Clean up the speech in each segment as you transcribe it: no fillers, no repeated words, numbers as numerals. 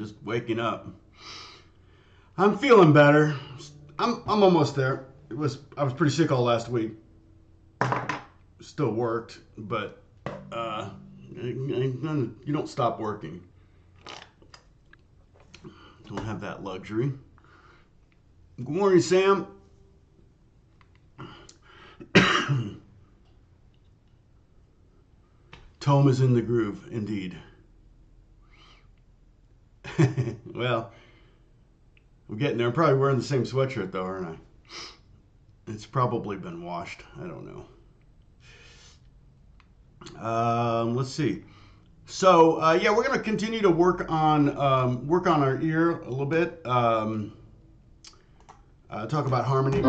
just waking up. I'm feeling better. I'm almost there. I was pretty sick all last week. Still worked, but you don't stop working. Don't have that luxury. Good morning, Sam. Tome is in the groove, indeed. Well, I'm getting there. I'm probably wearing the same sweatshirt, though, aren't I? It's probably been washed. I don't know. Let's see. So, yeah, we're going to continue to work on our ear a little bit. Talk about harmony.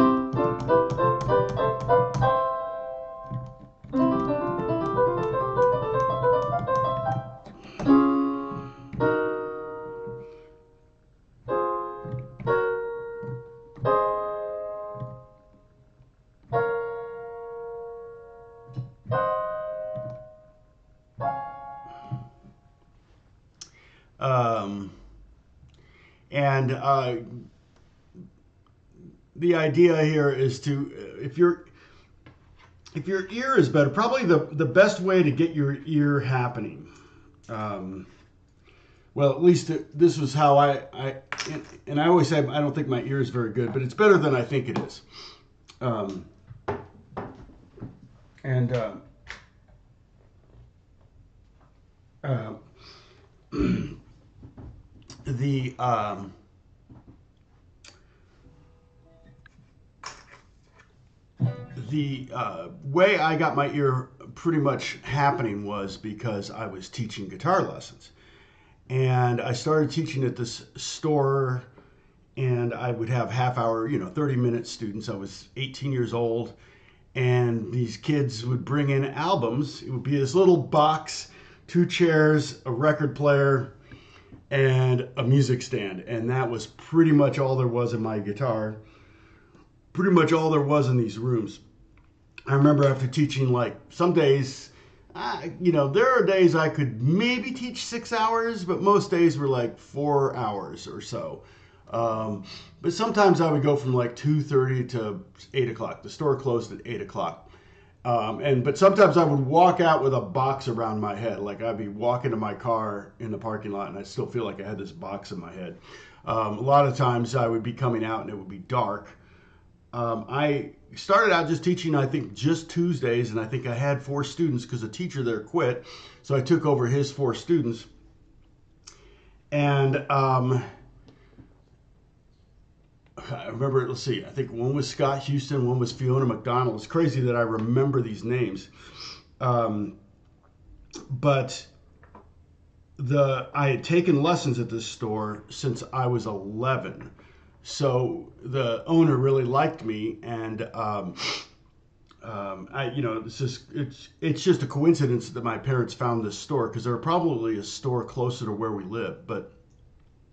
And the idea here is to, if your ear is better, probably the best way to get your ear happening. Well, at least this was how I always say I don't think my ear is very good, but it's better than I think it is. The way I got my ear pretty much happening was because I was teaching guitar lessons. And I started teaching at this store, and I would have half-hour, 30-minute students. I was 18 years old, and these kids would bring in albums. It would be this little box, 2 chairs, a record player, and a music stand. And that was pretty much all there was in my guitar. Pretty much all there was in these rooms. I remember after teaching, like, some days, there are days I could maybe teach 6 hours, but most days were like 4 hours or so. But sometimes I would go from like 2:30 to 8 o'clock. The store closed at 8 o'clock. But sometimes I would walk out with a box around my head. Like I'd be walking to my car in the parking lot and I still feel like I had this box in my head. A lot of times I would be coming out and it would be dark. I started out just teaching, I think, just Tuesdays, and I think I had 4 students because a teacher there quit. So I took over his 4 students. And I remember, let's see, I think one was Scott Houston, one was Fiona McDonald. It's crazy that I remember these names. But I had taken lessons at this store since I was 11. So the owner really liked me, and it's just a coincidence that my parents found this store because there was probably a store closer to where we live, but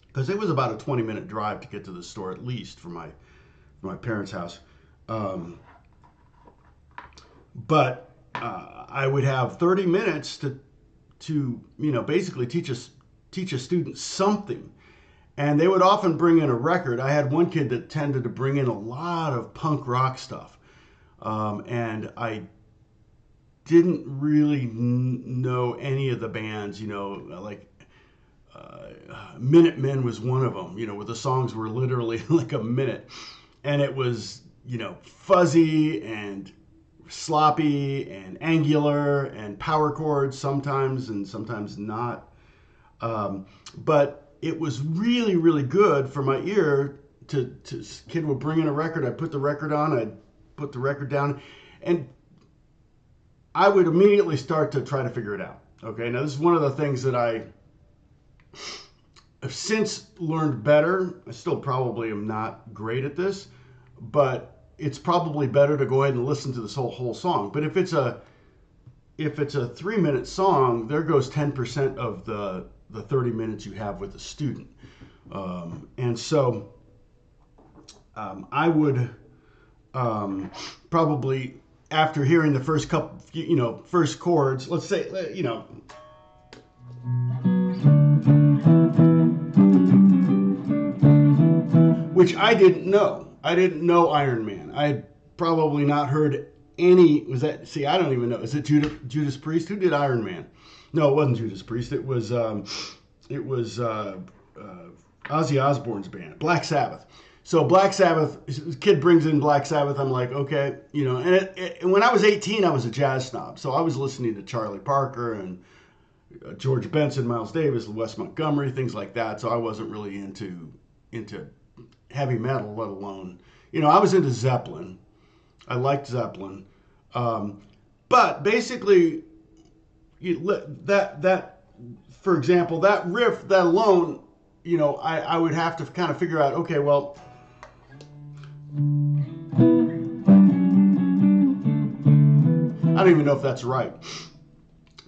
because it was about a 20-minute drive to get to the store at least from my parents' house. But I would have 30 minutes to basically teach a student something. And they would often bring in a record. I had one kid that tended to bring in a lot of punk rock stuff. And I didn't really know any of the bands, like Minutemen was one of them, where the songs were literally like a minute. And it was, fuzzy and sloppy and angular and power chords sometimes and sometimes not. But it was really, really good for my ear to kid would bring in a record. I'd put the record on, I'd put the record down, and I would immediately start to try to figure it out. Okay, now this is one of the things that I have since learned better. I still probably am not great at this, but it's probably better to go ahead and listen to this whole song. But if it's a 3-minute song, there goes 10% of the 30 minutes you have with the student. And so I would probably, after hearing the first couple, first chords, let's say, which I didn't know. I didn't know Iron Man. I had probably not heard any. Was that? See, I don't even know. Is it Judas Priest? Who did Iron Man? No, it wasn't Judas Priest. It was Ozzy Osbourne's band, Black Sabbath. So Black Sabbath, the kid brings in Black Sabbath. I'm like, okay, you know. And when I was 18, I was a jazz snob, so I was listening to Charlie Parker and George Benson, Miles Davis, Wes Montgomery, things like that. So I wasn't really into heavy metal, let alone, you know, I was into Zeppelin. I liked Zeppelin, but basically, that for example, that riff, that alone, you know, I would have to kind of figure out, okay, well, I don't even know if that's right,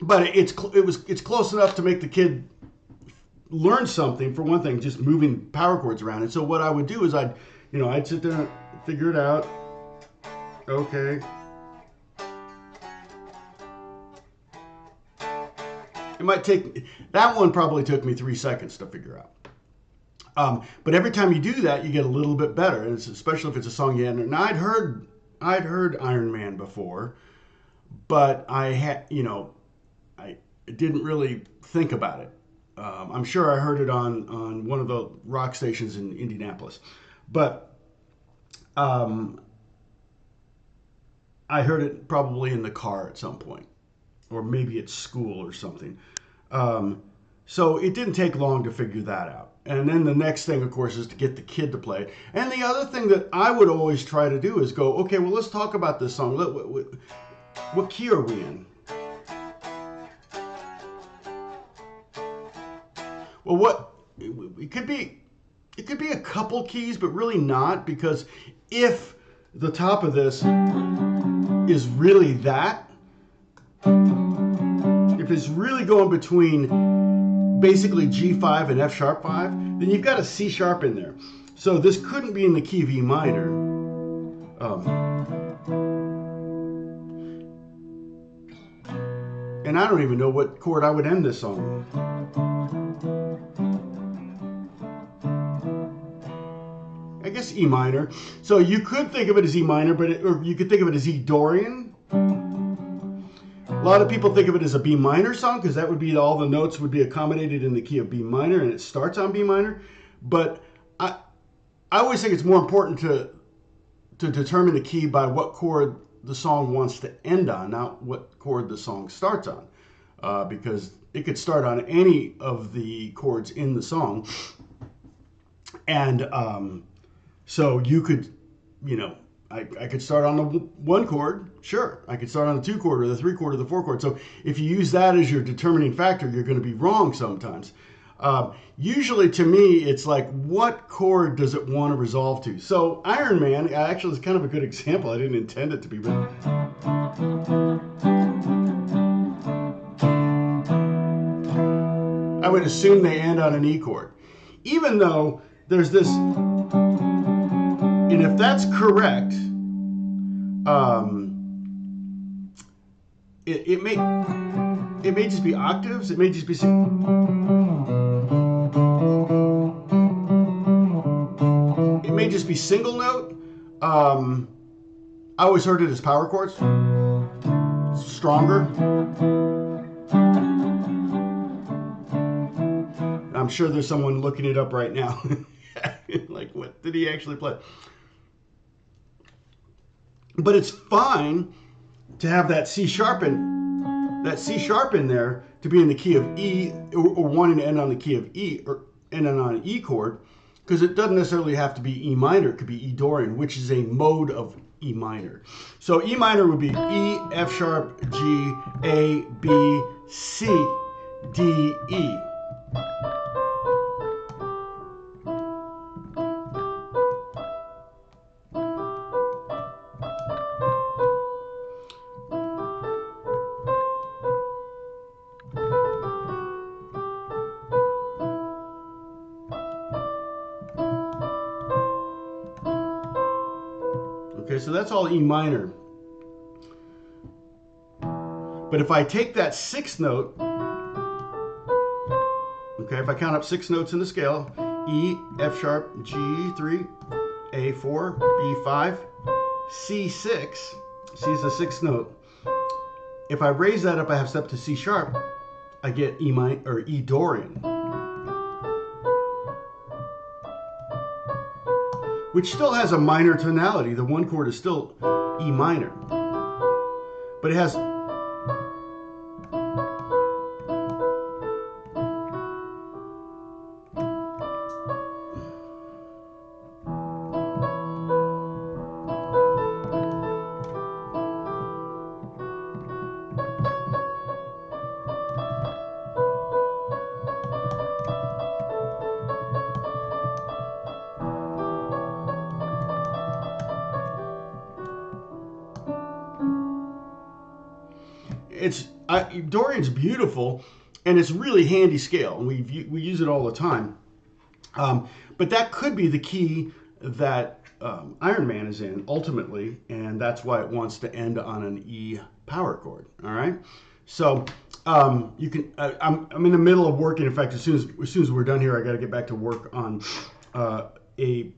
but it's close enough to make the kid learn something. For one thing, just moving power chords around. And so what I would do is I'd sit there and figure it out. Okay. It might take, that one probably took me 3 seconds to figure out. But every time you do that, you get a little bit better, and especially if it's a song you hadn't. Now I'd heard Iron Man before, but I didn't really think about it. I'm sure I heard it on one of the rock stations in Indianapolis, but I heard it probably in the car at some point, or maybe at school or something. So it didn't take long to figure that out. And then the next thing, of course, is to get the kid to play it. And the other thing that I would always try to do is go, okay, well, let's talk about this song. What key are we in? Well, it could be a couple keys, but really not, because if the top of this is really that, if it's really going between basically G5 and F sharp 5, then you've got a C sharp in there. So this couldn't be in the key of E minor. And I don't even know what chord I would end this on. I guess E minor. So you could think of it as E minor, or you could think of it as E Dorian. A lot of people think of it as a B minor song, because that would be, all the notes would be accommodated in the key of B minor, and it starts on B minor. But I always think it's more important to determine the key by what chord the song wants to end on, not what chord the song starts on, because it could start on any of the chords in the song. And so you could, you know, I could start on the 1 chord, sure. I could start on the 2 chord, or the 3 chord, or the 4 chord. So if you use that as your determining factor, you're going to be wrong sometimes. Usually, to me, it's like, what chord does it want to resolve to? So Iron Man actually is kind of a good example. I didn't intend it to be, but I would assume they end on an E chord, even though there's this. And if that's correct, it may just be octaves. It may just be. It may just be single note. I always heard it as power chords, stronger. I'm sure there's someone looking it up right now. Like, what did he actually play? But it's fine to have that C sharp in there, to be in the key of E, or wanting to end on the key of E, or end on an E chord, because it doesn't necessarily have to be E minor. It could be E Dorian, which is a mode of E minor. So E minor would be E, F sharp, G, A, B, C, D, E. Okay, so that's all E minor. But if I take that 6th note, okay, if I count up 6 notes in the scale, E, F sharp, G3, A4, B5, C6. C is the sixth note. If I raise that up a half step to C sharp, I get E minor or E Dorian, which still has a minor tonality. The one chord is still E minor, but it has Dorian's beautiful, and it's really handy scale, and we use it all the time. But that could be the key that Iron Man is in ultimately, and that's why it wants to end on an E power chord. All right, so you can. I'm in the middle of working. In fact, as soon as we're done here, I got to get back to work on a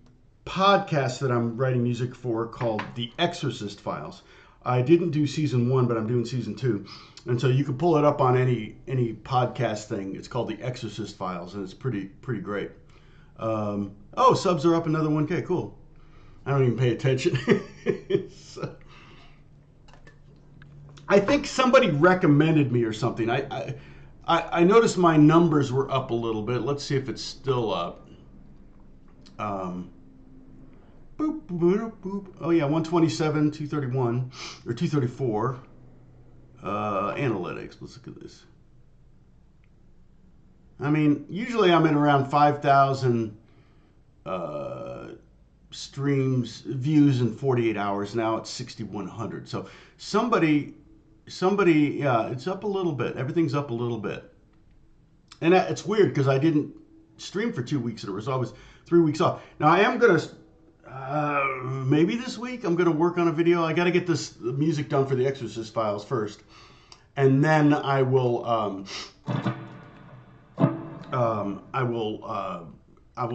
podcast that I'm writing music for called The Exorcist Files. I didn't do season 1, but I'm doing season 2. And so you can pull it up on any podcast thing. It's called The Exorcist Files, and it's pretty great. Oh, subs are up another 1K. Cool. I don't even pay attention. So, I think somebody recommended me or something. I noticed my numbers were up a little bit. Let's see if it's still up. Boop, boop, boop. Oh yeah, 127, 231, or 234. Analytics, let's look at this. I mean, usually I'm in around 5,000 streams, views in 48 hours. Now it's 6,100. So somebody, yeah, it's up a little bit. Everything's up a little bit. And it's weird because I didn't stream for 2 weeks in a row, so I was 3 weeks off. Now I am going to... maybe this week I'm going to work on a video. I got to get the music done for the Exorcist Files first, and then I will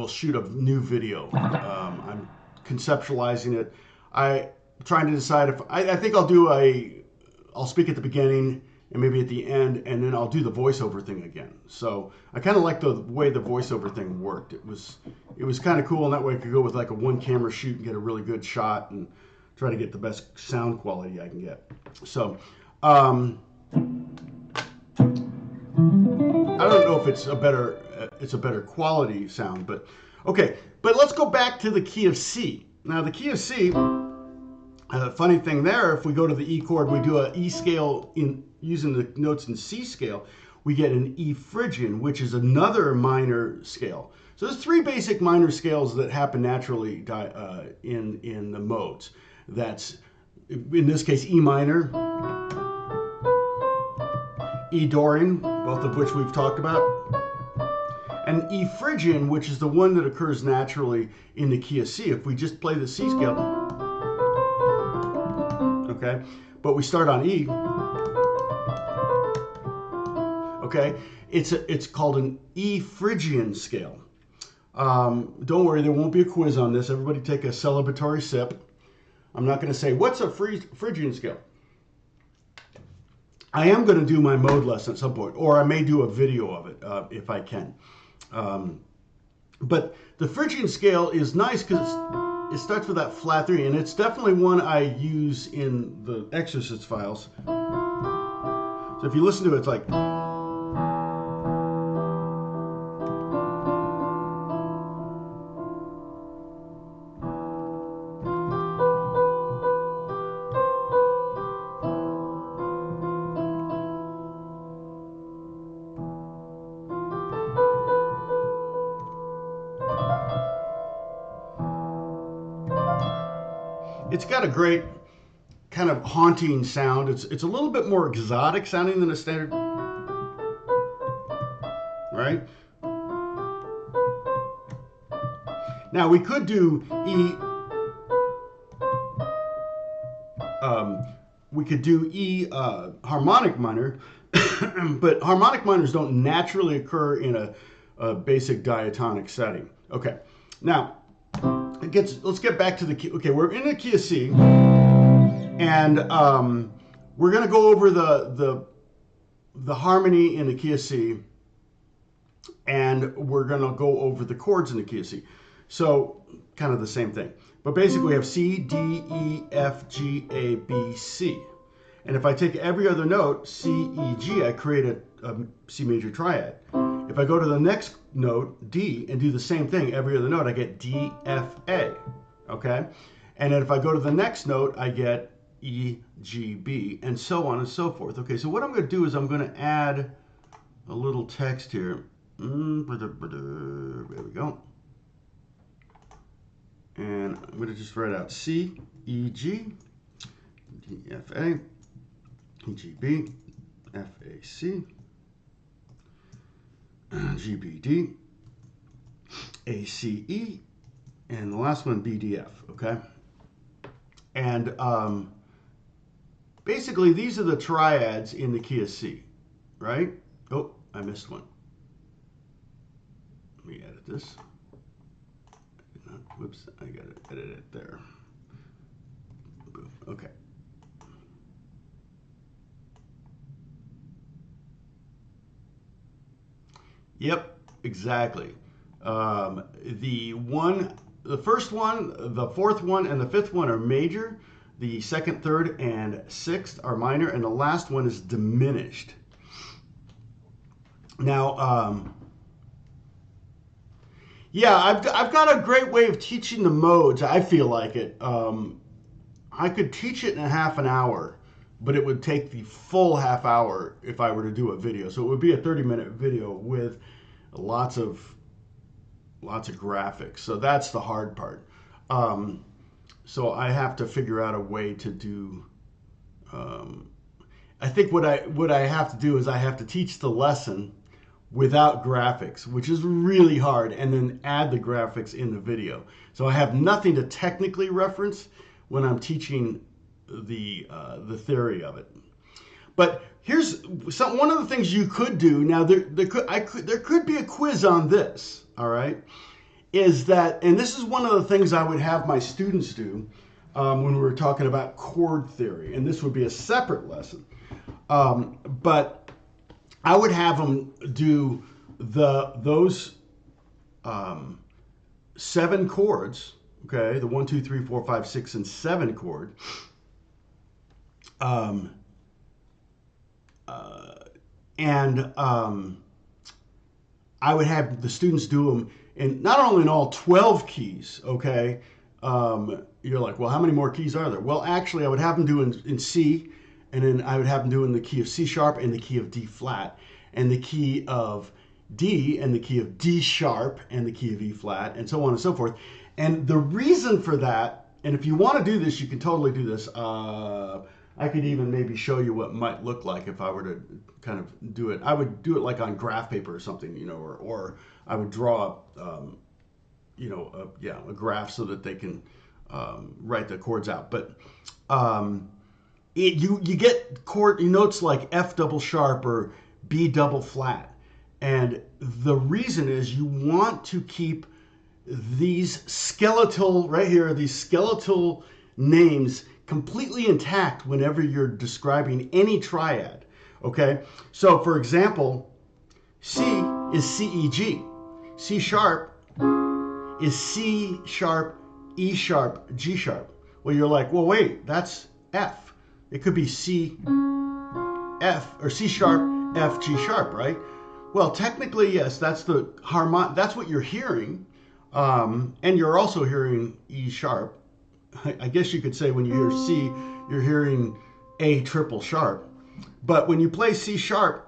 shoot a new video. I'm conceptualizing it. I'm trying to decide if I think I'll speak at the beginning and maybe at the end, and then I'll do the voiceover thing again. So I kind of like the way the voiceover thing worked. It was kind of cool, and that way I could go with like a one camera shoot and get a really good shot and try to get the best sound quality I can get. So I don't know if it's a better quality sound, but okay. But let's go back to the key of C. Now the key of C. Funny thing there, if we go to the E chord, we do a E scale using the notes in C scale, we get an E Phrygian, which is another minor scale. So there's 3 basic minor scales that happen naturally in the modes. That's, in this case, E minor, E Dorian, both of which we've talked about, and E Phrygian, which is the one that occurs naturally in the key of C. If we just play the C scale, okay, but we start on E, okay, it's called an E Phrygian scale. Don't worry, there won't be a quiz on this. Everybody take a celebratory sip. I'm not going to say, what's a Phrygian scale? I am going to do my mode lesson at some point, or I may do a video of it if I can. But the Phrygian scale is nice because it starts with that flat 3, and it's definitely one I use in the Exorcist Files. So if you listen to it, it's like... It's got a great kind of haunting sound. It's a little bit more exotic sounding than a standard, right? Now we could do E harmonic minor, but harmonic minors don't naturally occur in a basic diatonic setting. Okay. Now, let's get back to the key. Okay, we're in the key of C, and we're going to go over the harmony in the key of C, and we're going to go over the chords in the key of C. So, kind of the same thing. But basically, we have C, D, E, F, G, A, B, C. And if I take every other note, C, E, G, I create a C major triad. If I go to the next note, D, and do the same thing, every other note, I get D, F, A, okay? And then if I go to the next note, I get E, G, B, and so on and so forth. Okay, so what I'm going to do is I'm going to add a little text here. There we go. And I'm going to just write out C, E, G, D, F, A, E, G, B, F, A, C, G, B, D, A, C, E, and the last one, B, D, F, okay? And basically, these are the triads in the key of C, right? Oh, I missed one. Let me edit this. Whoops, I got to edit it there. Boom, okay. Yep, exactly. The first one, the fourth one, and the fifth one are major. The second, third, and sixth are minor, and the last one is diminished. Now, yeah, I've got a great way of teaching the modes. I feel like it. I could teach it in a half an hour, but it would take the full half hour if I were to do a video. So it would be a 30-minute video with lots of graphics. So that's the hard part. So I have to figure out a way to do. I think what I have to do is I have to teach the lesson without graphics, which is really hard, and then add the graphics in the video. So I have nothing to technically reference when I'm teaching the theory of it. But here's one of the things you could do. Now there could be a quiz on this. All right, is that, and this is one of the things I would have my students do when we were talking about chord theory, and this would be a separate lesson. But I would have them do those 7 chords, okay, the 1, 2, 3, 4, 5, 6, and 7 chord. I would have the students do them in not only in all 12 keys, okay. You're like, well, how many more keys are there? Well, actually, I would have them do in C, and then I would have them do in the key of C sharp and the key of D flat, and the key of D and the key of D sharp and the key of E flat, and so on and so forth. And the reason for that, and if you want to do this, you can totally do this. I could even maybe show you what it might look like if I were to kind of do it. I would do it like on graph paper or something, you know, or I would draw, you know, a graph so that they can write the chords out. But you get chord notes like F double sharp or B double flat, and the reason is you want to keep these skeletal right here, these skeletal names completely intact whenever you're describing any triad. Okay, so for example, C is C E G, C sharp is C sharp, E sharp, G sharp. Well, you're like, well, wait, that's F. It could be C, F, or C sharp, F, G sharp, right? Well, technically, yes, that's the that's what you're hearing, and you're also hearing E sharp. I guess you could say when you hear C, you're hearing A triple sharp. But when you play C sharp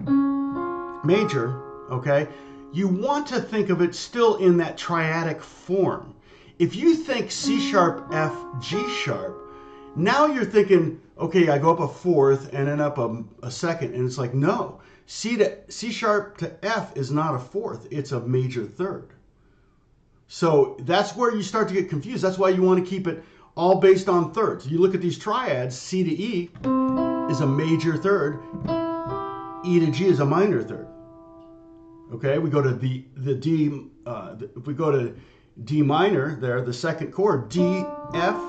major, okay, you want to think of it still in that triadic form. If you think C sharp, F, G sharp, now you're thinking, okay, I go up a fourth and then up a second, and it's like, no, C sharp to F is not a fourth, it's a major third. So that's where you start to get confused. That's why you want to keep it all based on thirds. You look at these triads, C to E is a major third, E to G is a minor third. Okay, we go to the D. If we go to D minor, there, the second chord, D F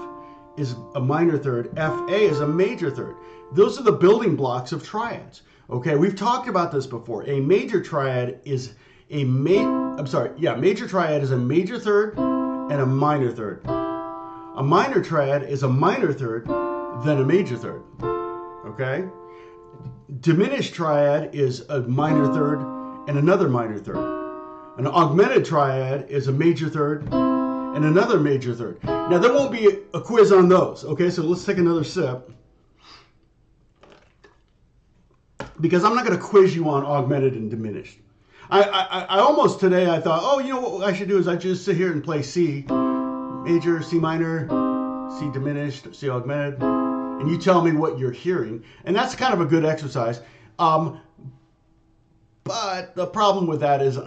is a minor third, F A is a major third. Those are the building blocks of triads. Okay, we've talked about this before. A major triad is major triad is a major third and a minor third. A minor triad is a minor third, then a major third. Okay? Diminished triad is a minor third and another minor third. An augmented triad is a major third and another major third. Now, there won't be a quiz on those. Okay, so let's take another sip. Because I'm not going to quiz you on augmented and diminished. I almost today, I thought, oh, you know what I should do is I just sit here and play C major, C minor, C diminished, C augmented, and you tell me what you're hearing. And that's kind of a good exercise. But the problem with that is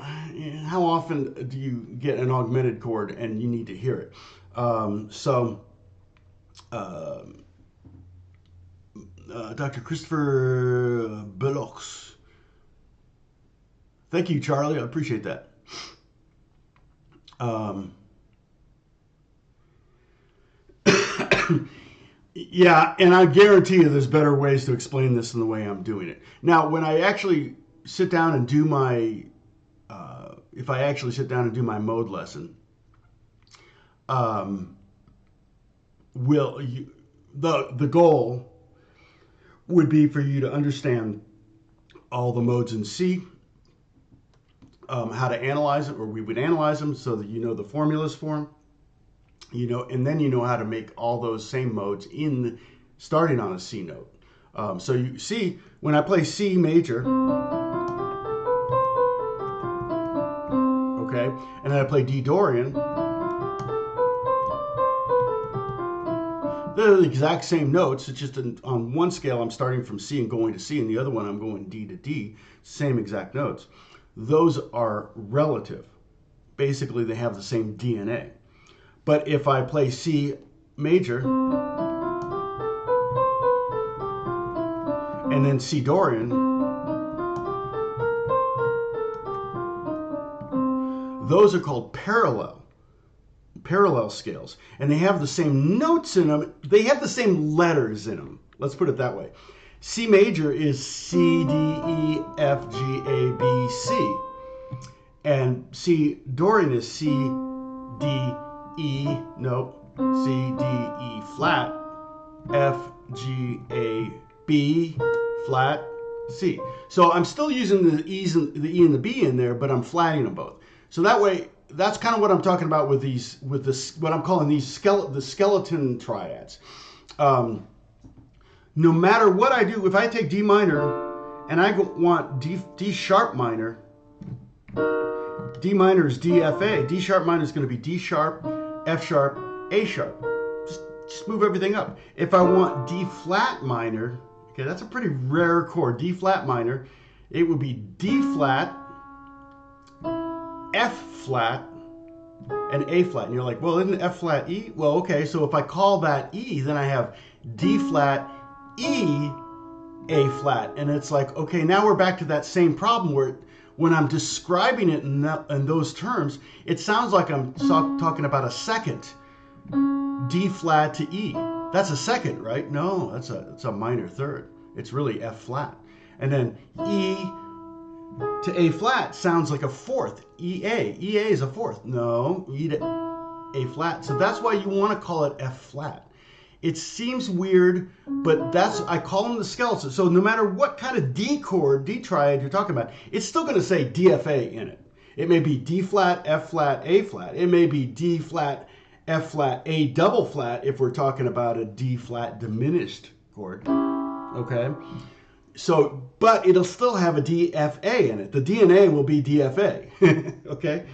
how often do you get an augmented chord and you need to hear it? Dr. Christopher Bellox. Thank you, Charlie. I appreciate that. Yeah, and I guarantee you there's better ways to explain this than the way I'm doing it. Now, when I actually sit down and do my, if I actually sit down and do my mode lesson, the goal would be for you to understand all the modes in C, how to analyze it, or we would analyze them so that you know the formulas for them, and then you know how to make all those same modes starting on a C note. So you see, when I play C major, okay, and then I play D Dorian, they're the exact same notes. It's just on one scale I'm starting from C and going to C, and the other one I'm going D to D, same exact notes. Those are relative. Basically, they have the same DNA. But if I play C major and then C Dorian, those are called parallel scales. And they have the same notes in them. They have the same letters in them. Let's put it that way. C major is C, D, E, F, G, A, B, C. And C Dorian is C, D, E, nope, C, D, E flat, F, G, A, B flat, C. So I'm still using the E and the B in there, but I'm flatting them both. So that way, that's kind of what I'm talking about with what I'm calling the skeleton triads. No matter what I do, if I take D minor and I want D sharp minor, D minor is D, F, A. D sharp minor is going to be D sharp, F sharp, A sharp. Just move everything up. If I want D flat minor, okay, that's a pretty rare chord. D flat minor, it would be D flat, F flat, and A flat. And you're like, well, isn't F flat E? Well, okay, so if I call that E, then I have D flat, E, A flat. And it's like, okay, now we're back to that same problem where when I'm describing it in those terms, it sounds like I'm talking about a second D flat to E. That's a second, right? No, it's a minor third. It's really F flat. And then E to A flat sounds like a fourth. EA. EA is a fourth. No, E to A flat. So that's why you want to call it F flat. It seems weird, but I call them the skeletons. So no matter what kind of D chord, D triad you're talking about, it's still going to say DFA in it. It may be D flat, F flat, A flat. It may be D flat, F flat, A double flat if we're talking about a D flat diminished chord. Okay? So, but it'll still have a DFA in it. The DNA will be DFA. Okay?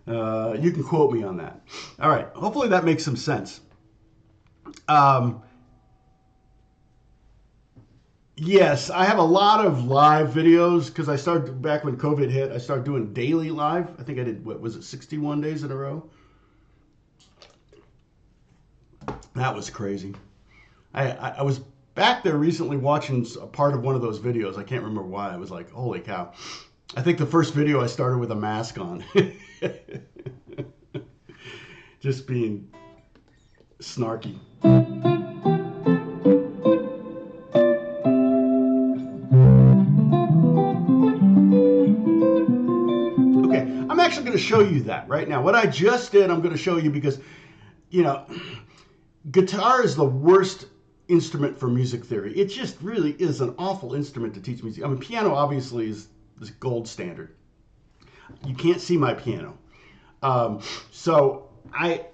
You can quote me on that. All right. Hopefully that makes some sense. Yes, I have a lot of live videos because I started back when COVID hit. I started doing daily live. I think I did, what was it, 61 days in a row? That was crazy. I was back there recently watching a part of one of those videos. I can't remember why. I was like, holy cow. I think the first video I started with a mask on. Just being snarky. Okay, I'm actually going to show you that right now. What I just did, I'm going to show you because, you know, guitar is the worst instrument for music theory. It just really is an awful instrument to teach music. I mean, piano obviously is gold standard. You can't see my piano. So I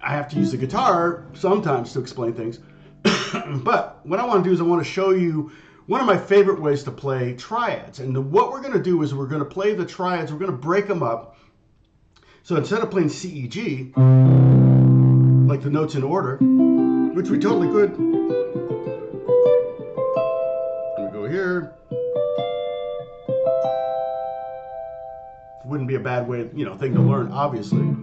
have to use the guitar sometimes to explain things. But what I want to do is I want to show you one of my favorite ways to play triads. And what we're going to do is we're going to play the triads. We're going to break them up. So instead of playing C, E, G, like the notes in order, which we totally could. I'm going to go here. Wouldn't be a bad way, you know, thing to learn, obviously.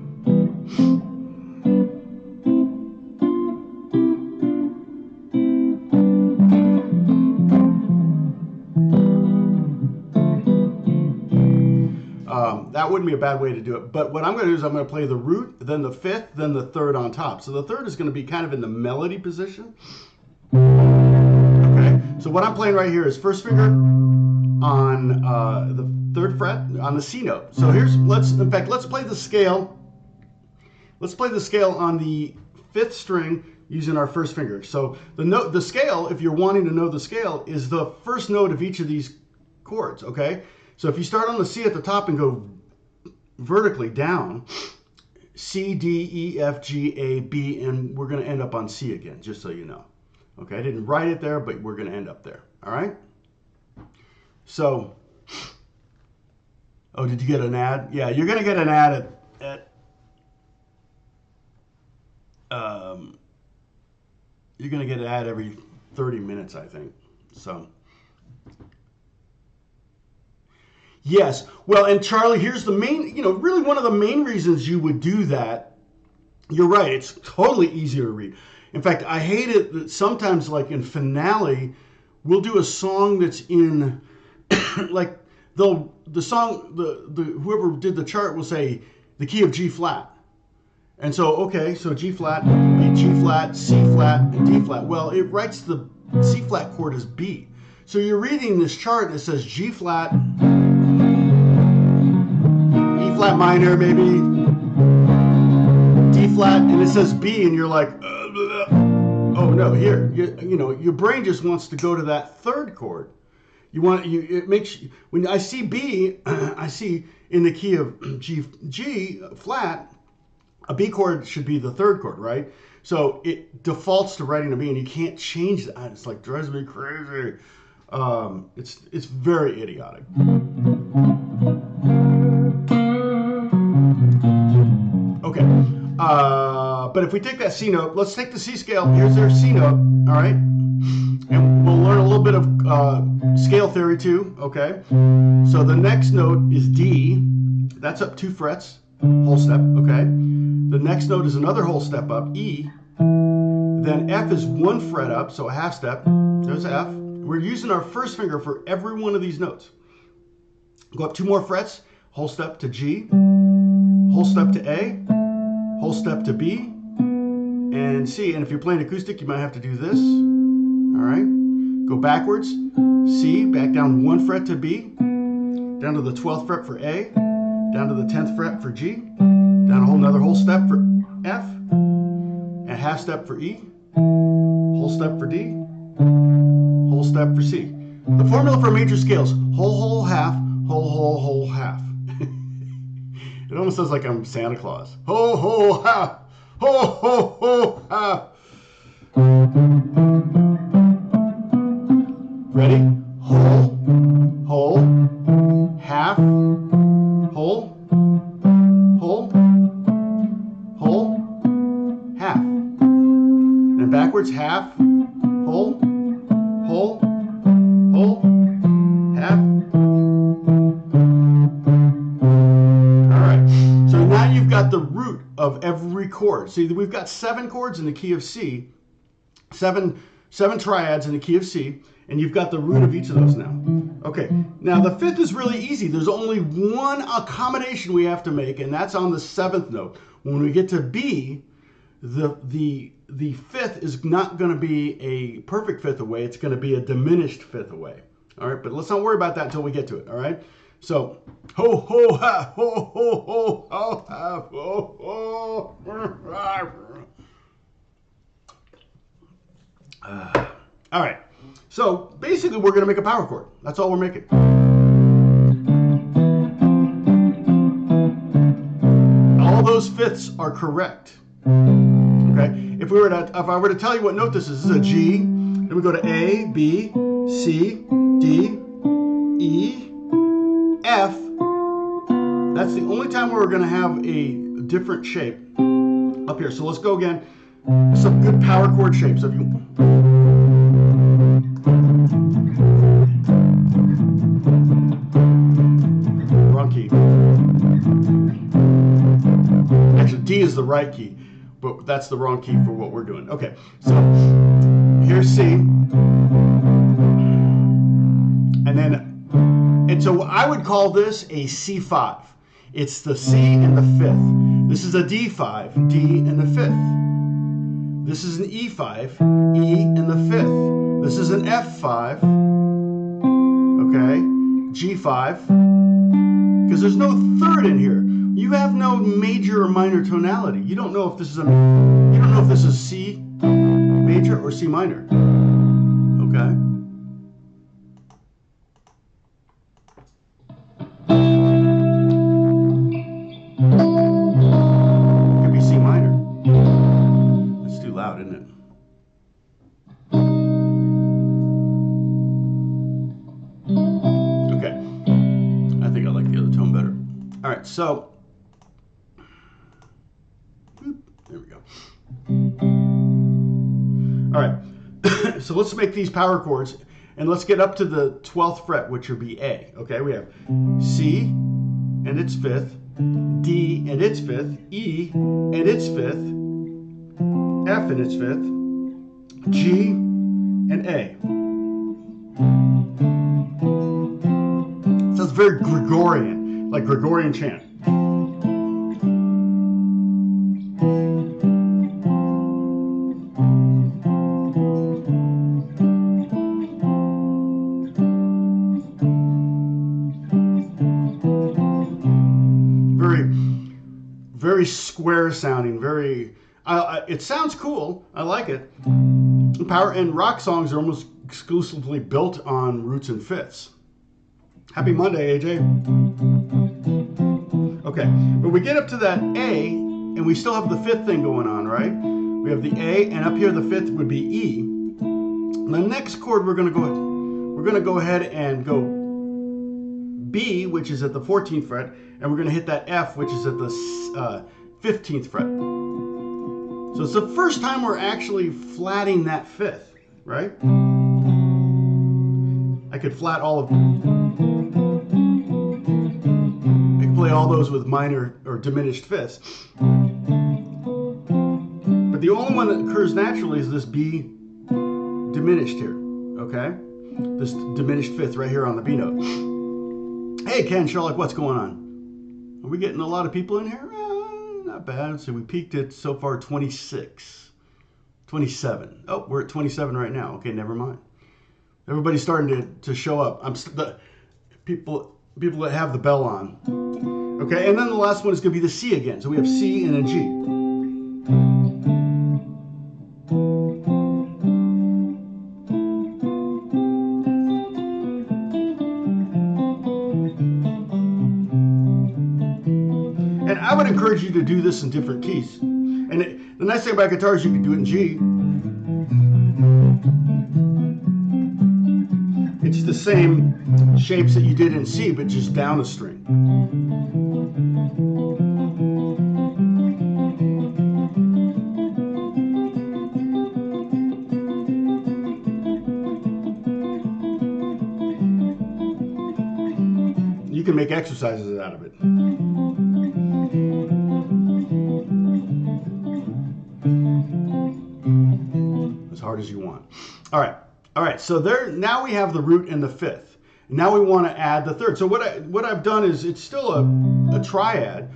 That wouldn't be a bad way to do it. But what I'm going to do is I'm going to play the root, then the fifth, then the third on top. So the third is going to be kind of in the melody position. Okay. So what I'm playing right here is first finger on the third fret on the C note. So let's play the scale. Let's play the scale on the fifth string using our first finger. So the scale, if you're wanting to know the scale, is the first note of each of these chords. Okay. So if you start on the C at the top and go vertically down, C, D, E, F, G, A, B, and we're going to end up on C again, just so you know. Okay, I didn't write it there, but we're going to end up there. All right? So, oh, did you get an ad? Yeah, you're going to get an ad you're going to get an ad every 30 minutes, I think. So, yes. Well, and Charlie, here's the main, really one of the main reasons you would do that. You're right. It's totally easier to read. In fact, I hate it that sometimes, like in finale, we'll do a song that's in, like, whoever did the chart will say the key of G flat. And so, okay, so G flat, G flat, C flat, and D flat. Well, it writes the C flat chord as B. So you're reading this chart and it says G flat, E flat minor, maybe D flat, and it says B, and you're like, oh no, here, your brain just wants to go to that third chord. It makes, when I see B, I see in the key of G flat, a B chord should be the third chord, right? So it defaults to writing a B, and you can't change that. It's like, drives me crazy. It's very idiotic. Okay, but if we take that C note, let's take the C scale. Here's their C note, all right? And we'll learn a little bit of scale theory too, okay? So the next note is D. That's up 2 frets, whole step, okay? The next note is another whole step up, E. Then F is 1 fret up, so a half step. There's F. We're using our first finger for every one of these notes. Go up 2 more frets, whole step to G, whole step to A, whole step to B, and C. And if you're playing acoustic, you might have to do this. All right. Go backwards, C, back down 1 fret to B, down to the 12th fret for A, down to the 10th fret for G, down another whole step for F, and a half step for E, whole step for D, whole step for C. The formula for major scales: whole, whole, half, whole, whole, whole, half. It almost sounds like I'm Santa Claus. Ho, ho, half, ho, ho, ho, half. Ready? Whole, whole, half, whole, whole, whole, half. And backwards: half, whole, whole, whole, half. All right. So now you've got the root of every chord. See, we've got 7 chords in the key of C, seven triads in the key of C, And you've got the root of each of those now. Okay, now the fifth is really easy. There's only one accommodation we have to make, and that's on the seventh note. When we get to B, the fifth is not going to be a perfect fifth away. It's going to be a diminished fifth away. All right, but let's not worry about that until we get to it. All right, so ho ho ha ho ho ho ho ha ho ho. All right, so basically we're going to make a power chord. That's all we're making. All those fifths are correct. Okay, if I were to tell you what note this is a G. Then we go to A, B, C, D, E, F. That's the only time where we're going to have a different shape up here. So let's go again. Some good power chord shapes. If you wrong key. Actually, D is the right key, but that's the wrong key for what we're doing. Okay, so here's C, and so I would call this a C5. It's the C and the fifth. This is a D5, D and the fifth. This is an E5, E and the fifth. This is an F5, okay, G5, because there's no third in here. You have no major or minor tonality. You don't know if this is C major or C minor. Okay. Could be C minor. It's too loud, isn't it? Okay. I think I like the other tone better. All right, so there we go. All right, so let's make these power chords, and let's get up to the 12th fret, which would be A. Okay, we have C and its fifth, D and its fifth, E and its fifth, F and its fifth, G and A. So it's very Gregorian, like Gregorian chant. Very square sounding, it sounds cool. I like it. Power and rock songs are almost exclusively built on roots and fifths. Happy Monday, AJ. Okay, but we get up to that A, and we still have the fifth thing going on, right? We have the A, and up here the fifth would be E. The next chord we're gonna go ahead and go B, which is at the 14th fret, and we're going to hit that F, which is at the 15th fret. So it's the first time we're actually flatting that fifth, right? I could flat all of them. I could play all those with minor or diminished fifths. But the only one that occurs naturally is this B diminished here, okay? This diminished fifth right here on the B note. Hey, Ken Sherlock, what's going on? Are we getting a lot of people in here? Not bad. So we peaked at so far 26, 27. Oh, we're at 27 right now. Okay, never mind. Everybody's starting to show up. People that have the bell on. Okay, and then the last one is going to be the C again. So we have C and a G. I would encourage you to do this in different keys. And the nice thing about guitar is you can do it in G. It's the same shapes that you did in C, but just down a string. You can make exercises out of it. As hard as you want. All right, All right, so there now we have the root and the fifth. Now we want to add the third. So what I've done is it's still a triad.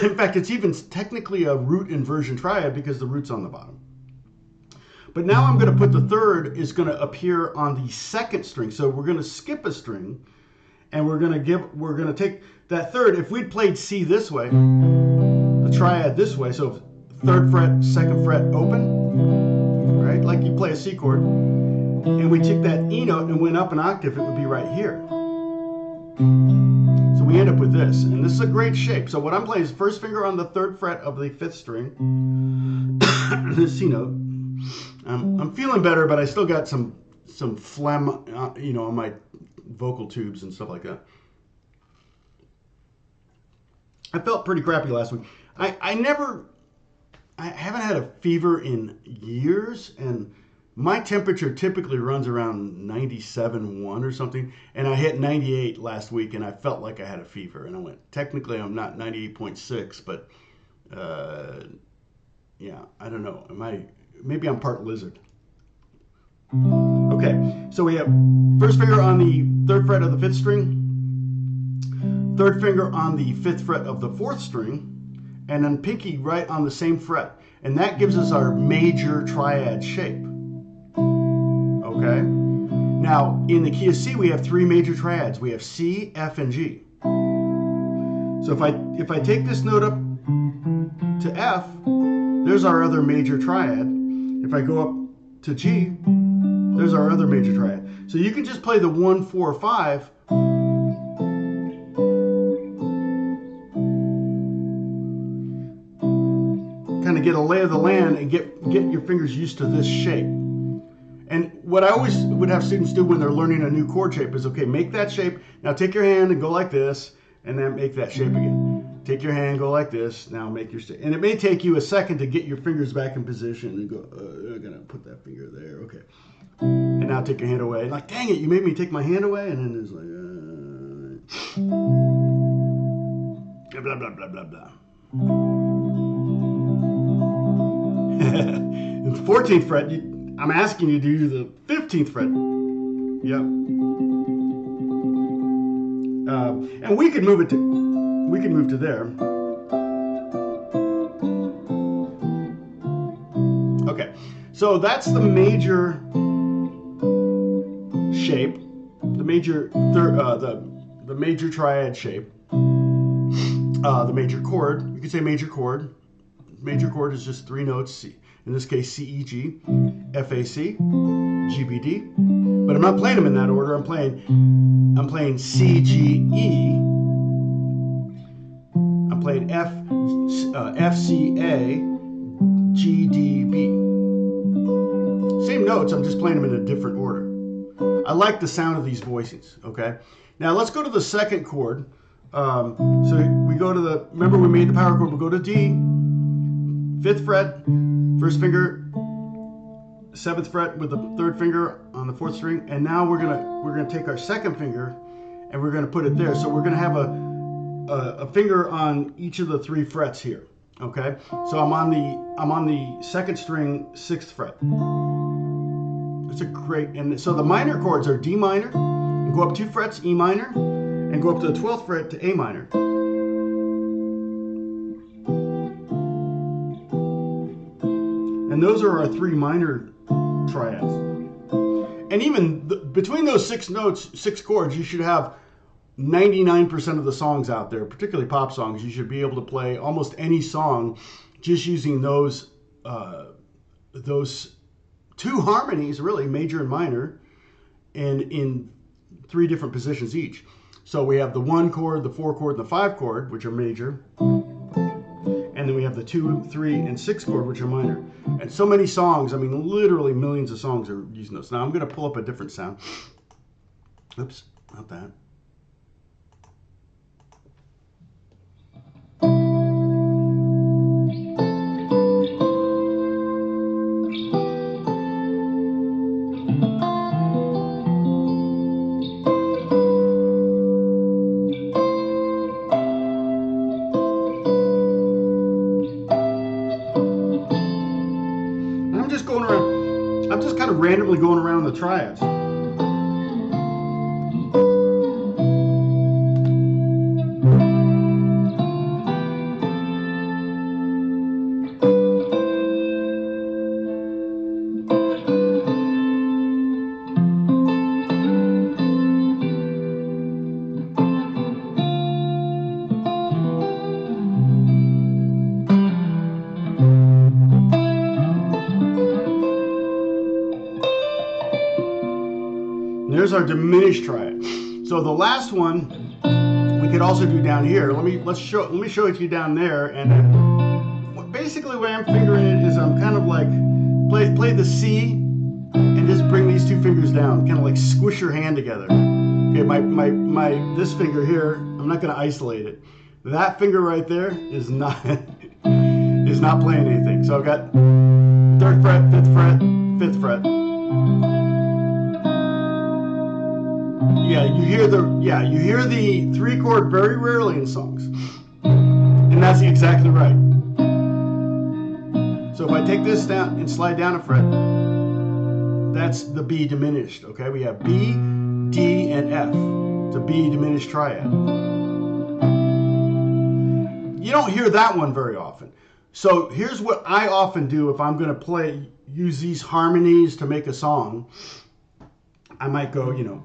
In fact, it's even technically a root inversion triad because the root's on the bottom. But now I'm going to put the third is going to appear on the second string. So we're going to skip a string, and we're going to take that third. If we'd played C this way, the triad this way, so third fret, second fret open, right? Like you play a C chord, and we took that E note and went up an octave, it would be right here. So we end up with this, and this is a great shape. So what I'm playing is first finger on the third fret of the fifth string, the C note. I'm feeling better, but I still got some phlegm, on my vocal tubes and stuff like that. I felt pretty crappy last week. I haven't had a fever in years, and my temperature typically runs around 97.1 or something, and I hit 98 last week, and I felt like I had a fever, and I went, technically I'm not 98.6, but yeah, I don't know. Maybe I'm part lizard. Okay, so we have first finger on the third fret of the fifth string, third finger on the fifth fret of the fourth string, and then pinky right on the same fret. And that gives us our major triad shape. Okay? Now, in the key of C, we have three major triads. We have C, F, and G. So if I take this note up to F, there's our other major triad. If I go up to G, there's our other major triad. So you can just play the 1, 4, 5. Kind of get a lay of the land and get your fingers used to this shape. And what I always would have students do when they're learning a new chord shape is, okay, make that shape. Now take your hand and go like this, and then make that shape again. Take your hand, go like this. Now make your shape. And it may take you a second to get your fingers back in position and go, I'm going to put that finger there. Okay. And now take your hand away. Like, dang it, you made me take my hand away. And then it's like, blah, blah, blah, blah, blah. The 14th fret, I'm asking you to do the 15th fret. Yep. And we could move to there. Okay, so that's the major shape, the major the major triad shape, the major chord. You could say major chord. Major chord is just three notes. C, in this case, C, E, G, F, A, C, G, B, D. But I'm not playing them in that order. I'm playing C, G, E. I'm playing F, C, A, G, D, B. Same notes. I'm just playing them in a different order. I like the sound of these voicings. Okay. Now let's go to the second chord. So we go to the. Remember we made the power chord. We'll go to D. 5th fret, first finger, 7th fret with the 3rd finger on the 4th string, and now we're gonna take our 2nd finger and we're gonna put it there. So we're gonna have a finger on each of the 3 frets here. Okay, so I'm on the 2nd string, 6th fret. It's a great, and so the minor chords are D minor, and go up 2 frets, E minor, and go up to the 12th fret to A minor. And those are our 3 minor triads. And even between those 6 notes, 6 chords, you should have 99% of the songs out there, particularly pop songs. You should be able to play almost any song just using those 2 harmonies, really, major and minor, and in 3 different positions each. So we have the 1 chord, the 4 chord, and the 5 chord, which are major. And then we have the 2, 3, and 6 chord, which are minor. And so many songs, I mean, literally millions of songs are using those. Now I'm going to pull up a different sound. Oops, not that. kind of randomly going around the triads. There's our diminished triad. So the last one we could also do down here. Let me show it to you down there. And then basically the way I'm fingering it is I'm kind of like play the C and just bring these two fingers down, kind of like squish your hand together. Okay, this finger here, I'm not going to isolate it. That finger right there is not playing anything. So I've got 3rd fret, 5th fret, 5th fret. Yeah, you hear the 3 chord very rarely in songs. And that's exactly right. So if I take this down and slide down a fret, that's the B diminished, okay? We have B, D, and F. It's a B diminished triad. You don't hear that one very often. So here's what I often do if I'm going to use these harmonies to make a song. I might go, you know,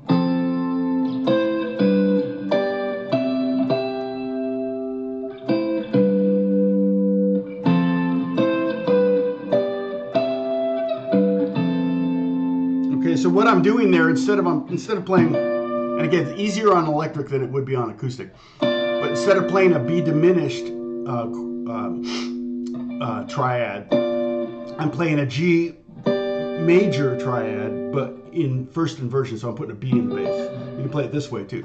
so what I'm doing there, instead of playing, and again, it's easier on electric than it would be on acoustic, but instead of playing a B diminished triad, I'm playing a G major triad, but in first inversion, so I'm putting a B in the bass. You can play it this way too.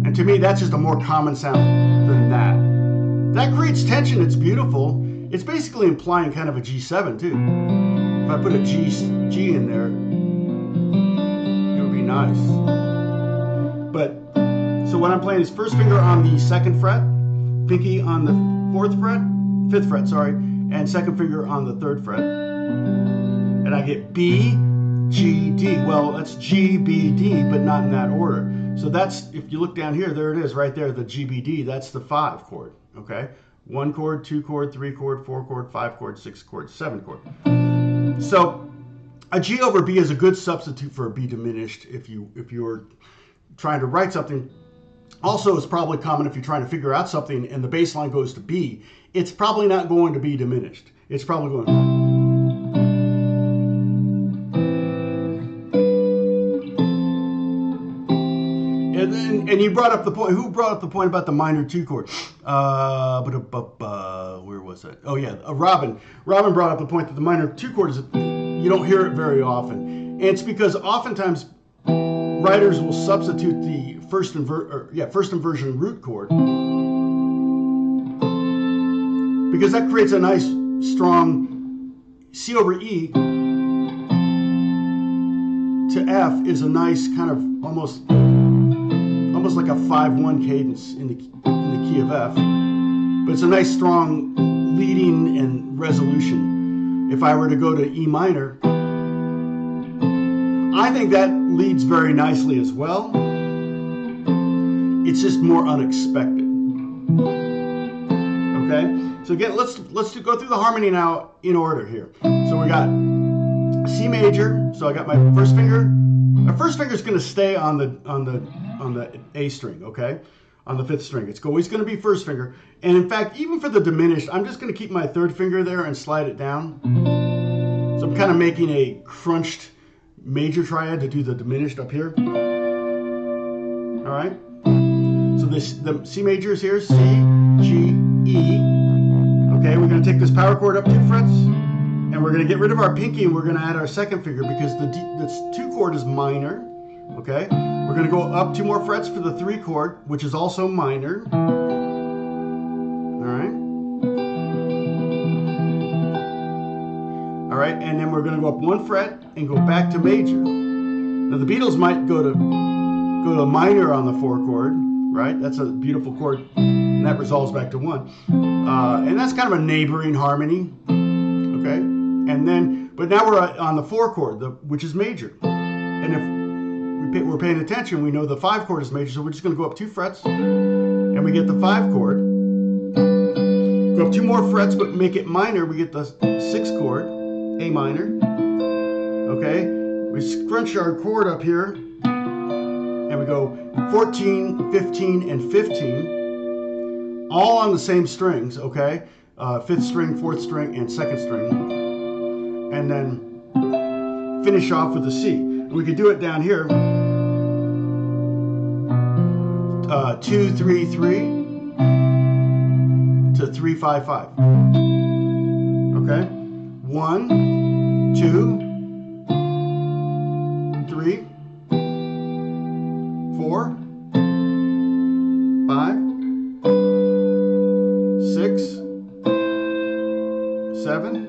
And to me, that's just a more common sound than that. That creates tension, it's beautiful. It's basically implying kind of a G7 too. If I put a G in there, it would be nice. But, so what I'm playing is 1st finger on the 2nd fret, pinky on the 4th fret, 5th fret, sorry, and 2nd finger on the 3rd fret. And I get B, G, D. Well, that's G, B, D, but not in that order. So that's, if you look down here, there it is right there, the G, B, D, that's the 5 chord, okay? 1 chord, 2 chord, 3 chord, 4 chord, 5 chord, 6 chord, 7 chord. So a G over B is a good substitute for a B diminished if you're trying to write something. Also, it's probably common if you're trying to figure out something and the bass line goes to B, it's probably not going to be diminished. It's probably going to... And you brought up the point. Who brought up the point about the minor 2 chord? Where was that? Oh yeah, Robin. Robin brought up the point that the minor 2 chord is you don't hear it very often, and it's because oftentimes writers will substitute the first inversion root chord because that creates a nice strong C over E to F is a nice kind of almost like a 5-1 cadence in the key of F, but it's a nice strong leading and resolution. If I were to go to E minor, I think that leads very nicely as well. It's just more unexpected. Okay, so again, let's go through the harmony now in order here. So we got C major. So I got my first finger. My first finger is going to stay on the A string, okay? On the 5th string. It's always going to be first finger. And in fact, even for the diminished, I'm just going to keep my 3rd finger there and slide it down. So I'm kind of making a crunched major triad to do the diminished up here. All right? So the C major is here, C, G, E. Okay, we're going to take this power chord up 2 frets. And we're going to get rid of our pinky and we're going to add our 2nd finger because this 2 chord is minor. Okay, we're going to go up 2 more frets for the 3 chord, which is also minor. All right, and then we're going to go up 1 fret and go back to major. Now the Beatles might go to minor on the 4 chord, right? That's a beautiful chord, and that resolves back to 1. And that's kind of a neighboring harmony. Okay, and then But now we're on the 4 chord, which is major. And if we're paying attention, we know the 5 chord is major, so we're just going to go up 2 frets, and we get the 5 chord. Go up 2 more frets, but make it minor. We get the 6 chord, A minor. Okay, we scrunch our chord up here, and we go 14, 15, and 15, all on the same strings, okay? 5th string, 4th string, and 2nd string. And then finish off with a C. We could do it down here. 2, 3, 3 to 3, 5, 5. Okay? 1, 2, 3, 4, 5, 6, 7,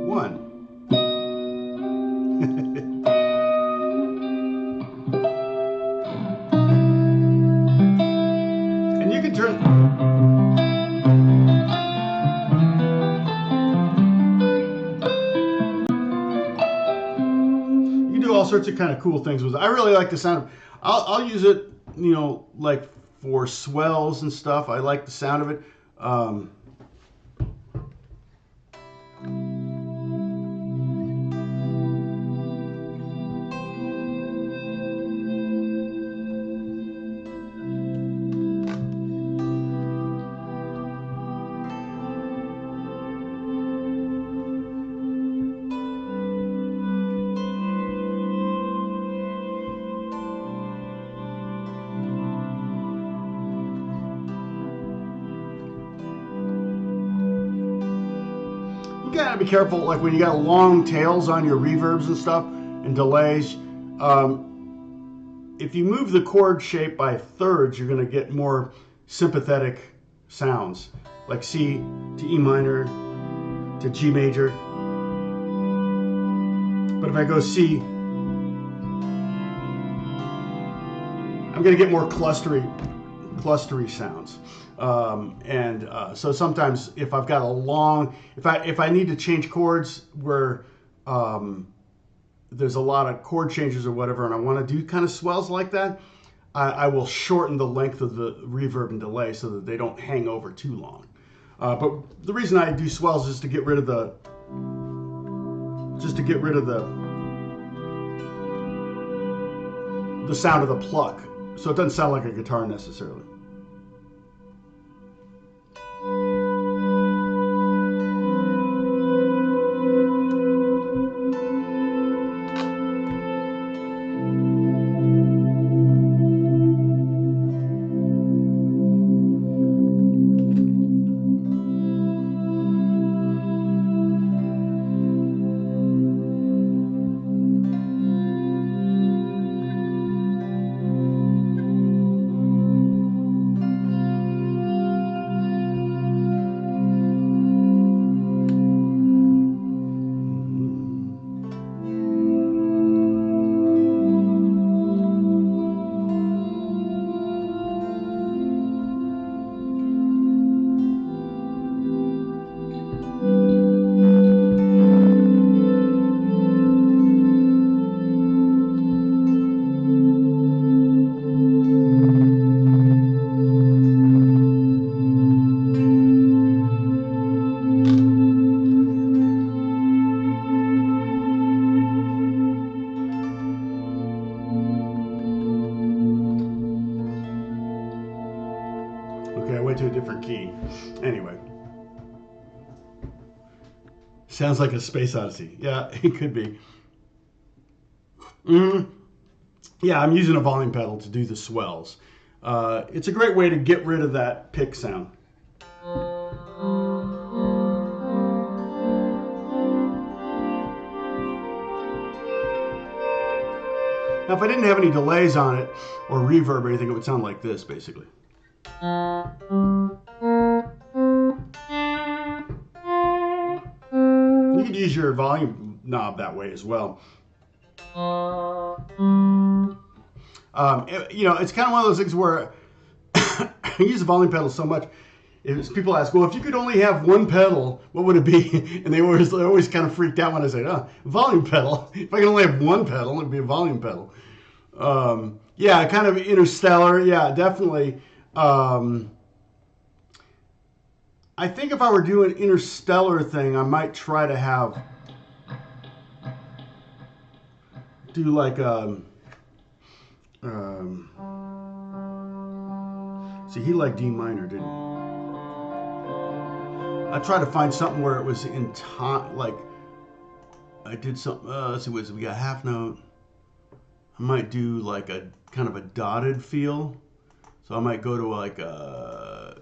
1. And you can turn. You can do all sorts of kind of cool things with it. I really like the sound. I'll use it, you know, like for swells and stuff. I like the sound of it. You gotta be careful, like when you got long tails on your reverbs and stuff and delays. If you move the chord shape by thirds, you're gonna get more sympathetic sounds, like C to E minor to G major. But if I go C, I'm gonna get more clustery sounds. So sometimes if I've got a long, if I need to change chords where there's a lot of chord changes or whatever, and I want to do kind of swells like that, I will shorten the length of the reverb and delay so that they don't hang over too long. But the reason I do swells is to get rid of the sound of the pluck, so it doesn't sound like a guitar necessarily. Okay, I went to a different key. Anyway. Sounds like a Space Odyssey. Yeah, it could be. Yeah, I'm using a volume pedal to do the swells. It's a great way to get rid of that pick sound. Now, if I didn't have any delays on it or reverb or anything, it would sound like this, basically. You could use your volume knob that way as well. You know, it's kind of one of those things where I use the volume pedal so much, People ask, well, if you could only have one pedal, what would it be? And they're always kind of freaked out when I say, oh, volume pedal. If I could only have one pedal, it'd be a volume pedal. Yeah, kind of Interstellar. Yeah, definitely. I think if I were doing Interstellar thing, I might try to do like see, he liked D minor, didn't he? I tried to find something where it was in time, like I did something. Let's see, we got half note. I might do like a kind of a dotted feel. So I might go to like a.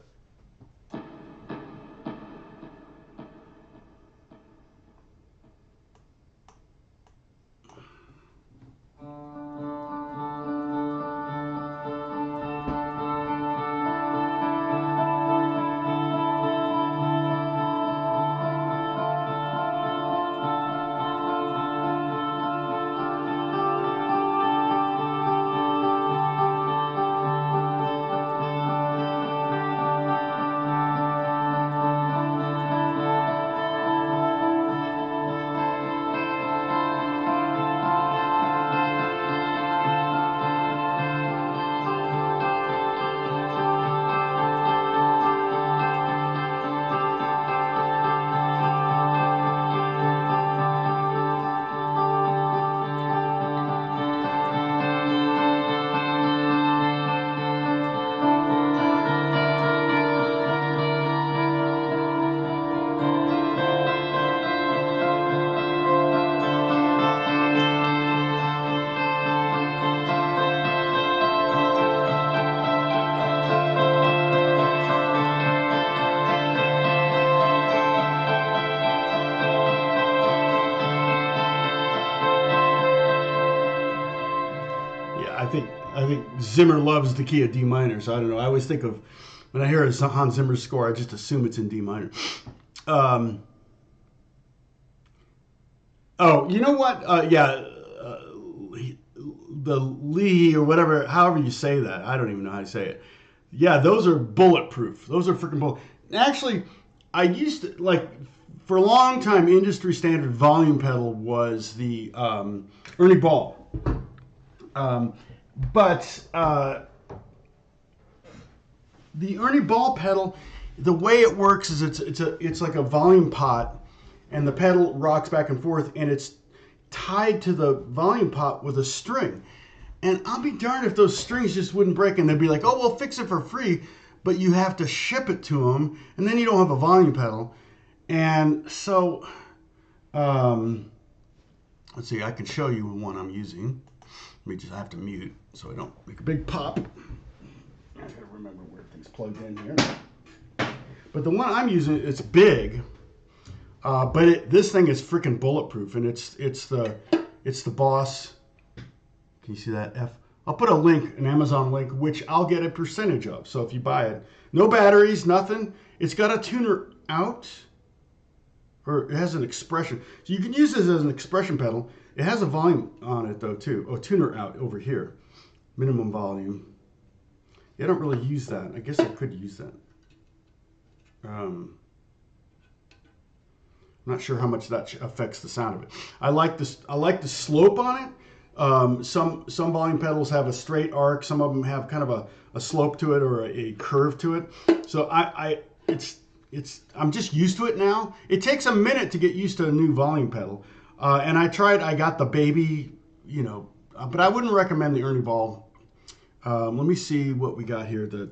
Yeah, I think Zimmer loves the key of D minor. So I don't know. I always think of when I hear a Hans Zimmer score, I just assume it's in D minor. Oh, you know what? Yeah, the Lee or whatever, however you say that. I don't even know how to say it. Yeah, those are bulletproof. Those are freaking bullet. Actually, I used to like for a long time. Industry standard volume pedal was the Ernie Ball. But the Ernie Ball pedal, the way it works is it's like a volume pot, and the pedal rocks back and forth, and it's tied to the volume pot with a string. And I'll be darned if those strings just wouldn't break, and they'd be like, "Oh, we'll fix it for free," but you have to ship it to them, and then you don't have a volume pedal. And so, let's see, I can show you one I'm using. I have to mute so I don't make a big pop. I gotta remember where things plugged in here. But the one I'm using, it's big, but this thing is freaking bulletproof, and it's the Boss. Can you see that F? I'll put a link, an Amazon link, which I'll get a percentage of. So if you buy it, no batteries, nothing. It's got a tuner out, or it has an expression. So you can use this as an expression pedal. It has a volume on it though too. Oh, tuner out over here, minimum volume. I don't really use that. I guess I could use that. I'm not sure how much that affects the sound of it. I like this. I like the slope on it. Some volume pedals have a straight arc. Some of them have kind of a slope to it or a curve to it. So I'm just used to it now. It takes a minute to get used to a new volume pedal. And I got the baby, but I wouldn't recommend the Ernie Ball. Let me see what we got here. Let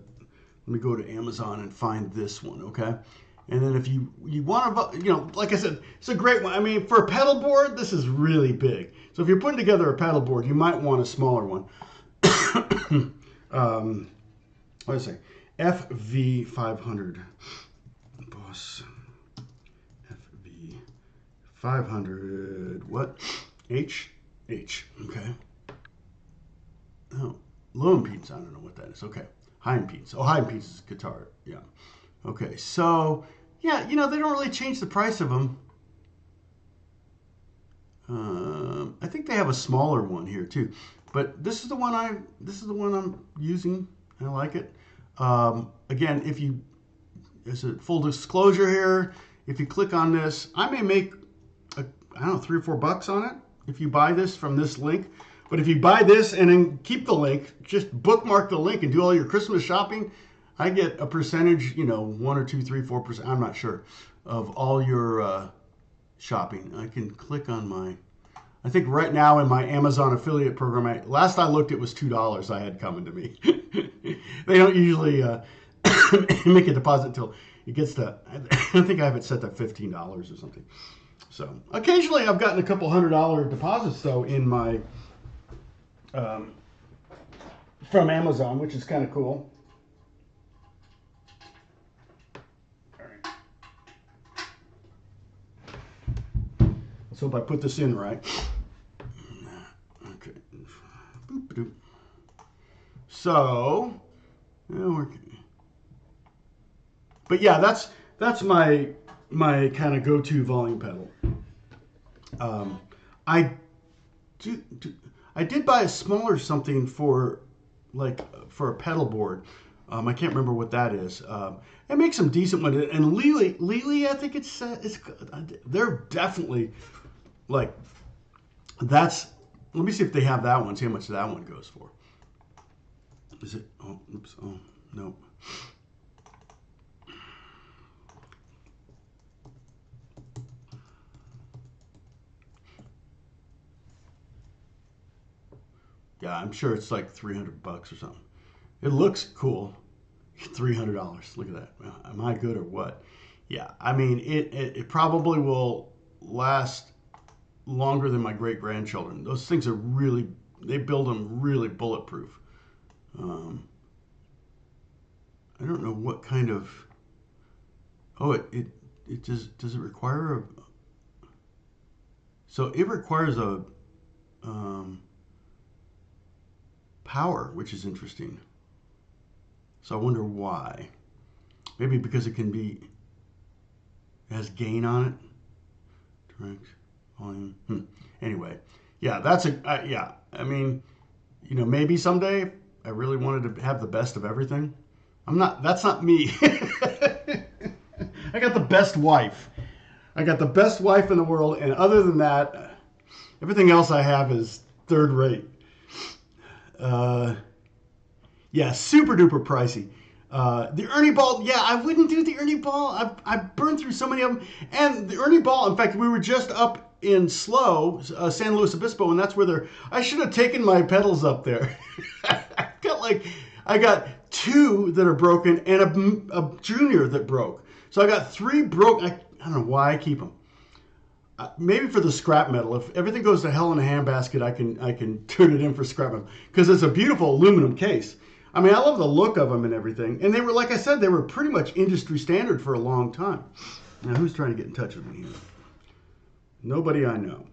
me go to Amazon and find this one, okay? And then if you want to, like I said, it's a great one. I mean, for a pedal board, this is really big. So if you're putting together a pedal board, you might want a smaller one. What did I say? FV500. Boss. FV 500, what? H? Okay. Oh, low impedance, I don't know what that is. Okay, high impedance. Oh, high impedance is guitar, yeah. Okay, so, yeah, they don't really change the price of them. I think they have a smaller one here too, but this is the one I'm using. I like it. Again, if you is it full disclosure here? If you click on this, I may make, I don't know, $3 or $4 on it if you buy this from this link. But if you buy this and then keep the link, just bookmark the link and do all your Christmas shopping, I get a percentage, 1 or 2, 3, 4%, I'm not sure, of all your shopping. I can click on my, I think right now in my Amazon affiliate program, last I looked, it was $2 I had coming to me. They don't usually make a deposit until it gets to, I think I have it set to $15 or something. So occasionally I've gotten a couple $100 deposits though in my, from Amazon, which is kind of cool. All right. Let's hope I put this in right. Okay. Boop-a-doop. So, but yeah, that's my kind of go-to volume pedal. I did buy a smaller something for a pedal board. I can't remember what that is. It makes some decent ones. And Lely, I think it's they're definitely like that's. Let me see if they have that one. See how much that one goes for. Is it? Oh, oops. Oh, no. Yeah, I'm sure it's like $300 or something. It looks cool. $300. Look at that. Am I good or what? Yeah, I mean, it probably will last longer than my great grandchildren. Those things are really, they build them really bulletproof. I don't know what kind of. Oh, it does it require a. So it requires a power, which is interesting. So I wonder why. Maybe because it has gain on it. Direct volume. Anyway, yeah, that's yeah. I mean, maybe someday I really wanted to have the best of everything. That's not me. I got the best wife. I got the best wife in the world, and other than that, everything else I have is third rate. Yeah, super duper pricey. The Ernie Ball, yeah, I wouldn't do the Ernie Ball. I've burned through so many of them. And the Ernie Ball, in fact, we were just up in SLO, San Luis Obispo, and that's where I should have taken my pedals up there. I got 2 that are broken and a junior that broke. So I got 3 broke. I don't know why I keep them. Maybe for the scrap metal. If everything goes to hell in a handbasket, I can turn it in for scrap metal because it's a beautiful aluminum case. I mean, I love the look of them and everything. And they were, like I said, they were pretty much industry standard for a long time. Now, who's trying to get in touch with me here? Nobody I know.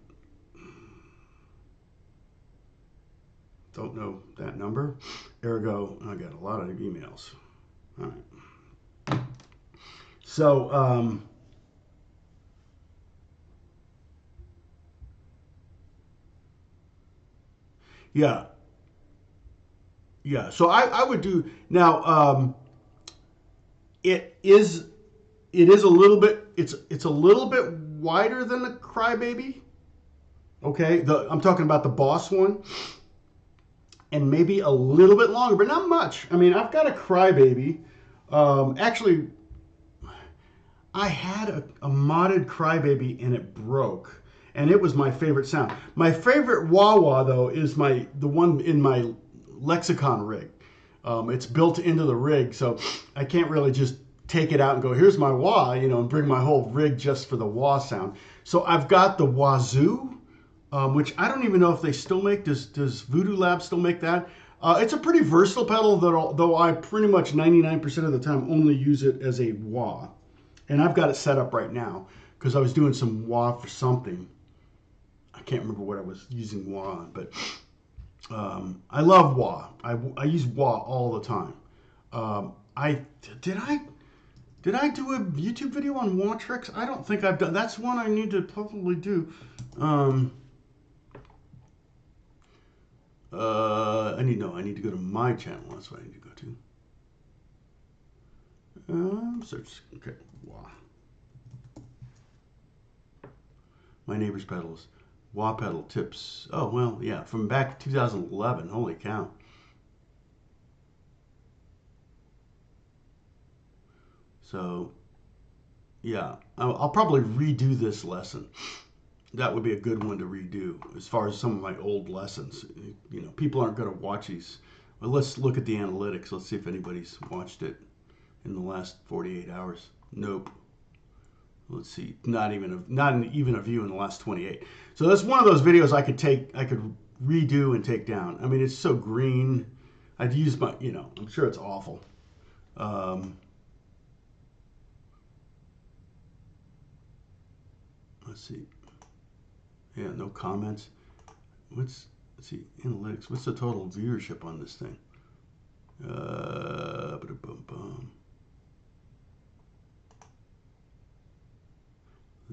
Don't know that number. Ergo, I got a lot of emails. All right. So, yeah. Yeah. So I would do now. It is a little bit. It's a little bit wider than the Crybaby. Okay. I'm talking about the Boss one. And maybe a little bit longer, but not much. I mean, I've got a Crybaby. Actually, I had a modded Crybaby and it broke. And it was my favorite sound. My favorite wah-wah, though, is the one in my Lexicon rig. It's built into the rig, so I can't really just take it out and go, here's my wah, and bring my whole rig just for the wah sound. So I've got the Wazoo, which I don't even know if they still make. Does Voodoo Lab still make that? It's a pretty versatile pedal, though I pretty much 99% of the time only use it as a wah. And I've got it set up right now because I was doing some wah for something. I can't remember what I was using wah on, but I love wah. I use wah all the time. Did I do a YouTube video on wah tricks? I don't think I've done. That's one I need to probably do. I need to go to my channel. That's what I need to go to. Search. Okay. Wah. My neighbor's pedals. Wah pedal tips. Oh, well, yeah. From back 2011. Holy cow. So, yeah. I'll probably redo this lesson. That would be a good one to redo as far as some of my old lessons. You know, people aren't going to watch these. Well, let's look at the analytics. Let's see if anybody's watched it in the last 48 hours. Nope. Let's see. Not even a view in the last 28. So that's one of those videos I could redo and take down. I mean, it's so green. I'd use my, you know, I'm sure it's awful. Let's see. Yeah, no comments. Let's see, analytics. What's the total viewership on this thing?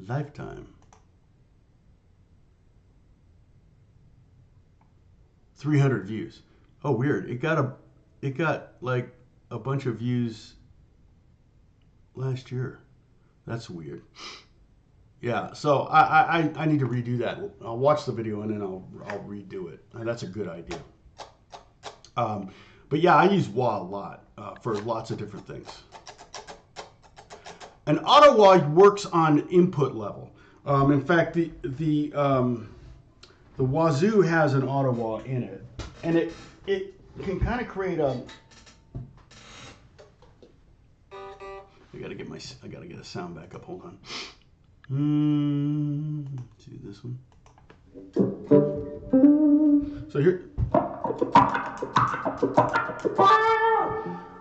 Lifetime. 300 views. Oh, weird. It got like a bunch of views last year. That's weird. Yeah, so I need to redo that. I'll watch the video and then I'll redo it. That's a good idea. But yeah, I use wah a lot for lots of different things. An auto wah works on input level. In fact, the Wazoo has an auto wah in it, and it can kind of create a. I gotta get a sound back up. Hold on. Let's do this one. So here,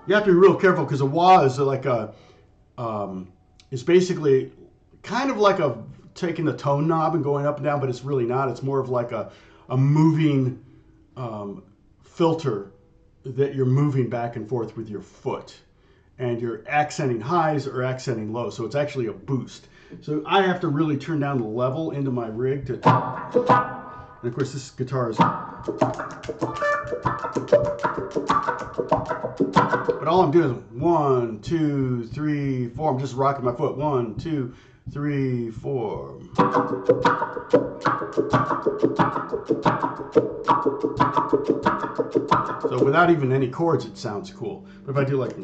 you have to be real careful because a wah is like a, it's basically kind of like taking the tone knob and going up and down, but it's really not. It's more of like a moving filter that you're moving back and forth with your foot, and you're accenting highs or accenting lows. So it's actually a boost. So I have to really turn down the level into my rig to, and of course this guitar is, but all I'm doing is 1, 2, 3, 4. I'm just rocking my foot. 1, 2, 3, 4. So without even any chords, it sounds cool. But if I do like,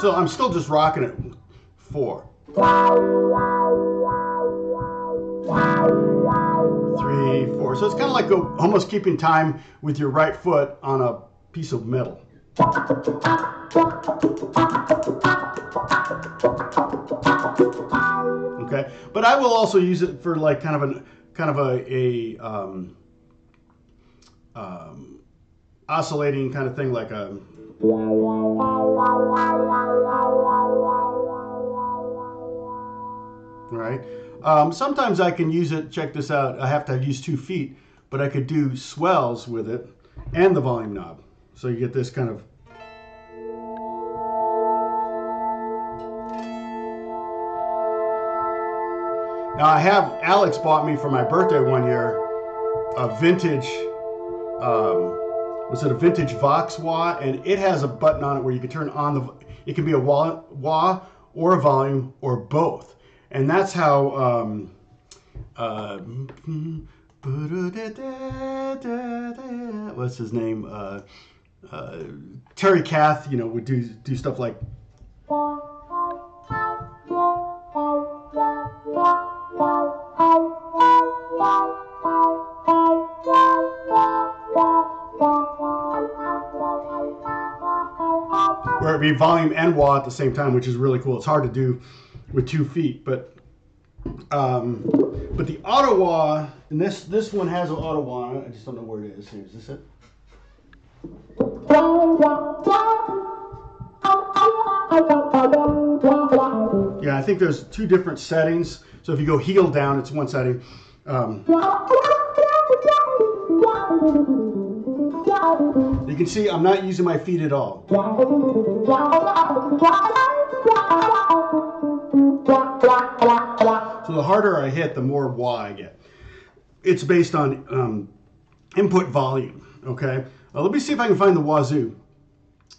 so I'm still just rocking it. 4, 3, 4. So it's kind of like almost keeping time with your right foot on a piece of metal. Okay, but I will also use it for like kind of a oscillating kind of thing, like a. Right. Sometimes I can use it. Check this out. I have to use 2 feet, but I could do swells with it and the volume knob. So you get this kind of. Now Alex bought me for my birthday one year a vintage, was it a vintage Vox wah, and it has a button on it where you can turn on it can be a wah or a volume or both. And that's how, what's his name? Terry Kath, you know, would do stuff like. Where it'd be volume and wah at the same time, which is really cool. It's hard to do with 2 feet, but the auto wah, and this one has an auto wah. I just don't know where it is. Here, is this it? Yeah, I think there's 2 different settings. So if you go heel down, it's one setting. You can see I'm not using my feet at all. So the harder I hit, the more wah I get. It's based on input volume, okay? Let me see if I can find the wazoo.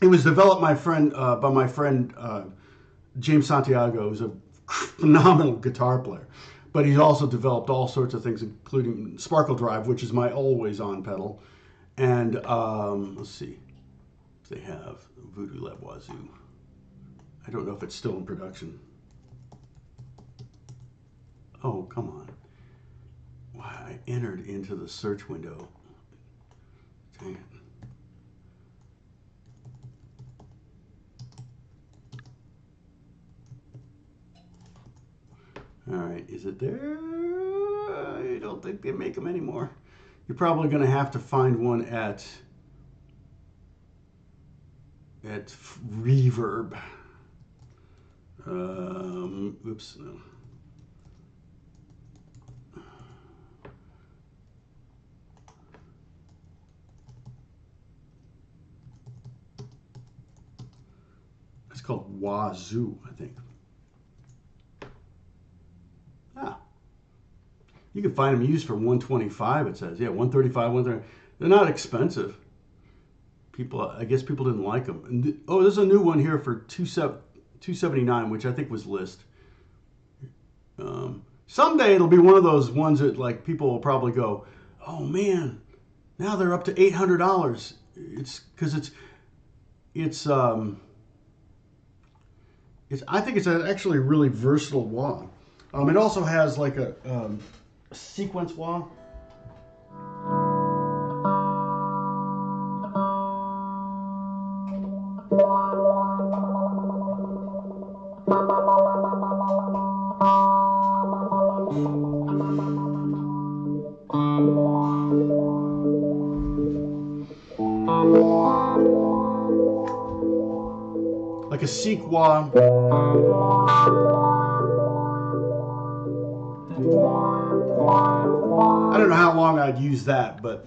It was developed by my friend James Santiago, who's a phenomenal guitar player. But he's also developed all sorts of things, including Sparkle Drive, which is my always-on pedal. And let's see if they have Voodoo Lab Wazoo. I don't know if it's still in production. Oh, come on. Wow, I entered into the search window. Dang it. All right, is it there? I don't think they make them anymore. You're probably going to have to find one at Reverb. Oops, no. It's called Wazoo, I think. Ah. You can find them used for $125, it says. Yeah, $135, $130. They're not expensive. I guess people didn't like them. And oh, there's a new one here for $279, which I think was list. Someday it'll be one of those ones that like people will probably go, oh man, now they're up to $800. It's because I think it's actually a really versatile wah. It also has like a sequence wah. Like a seek wah. I don't know how long I'd use that, but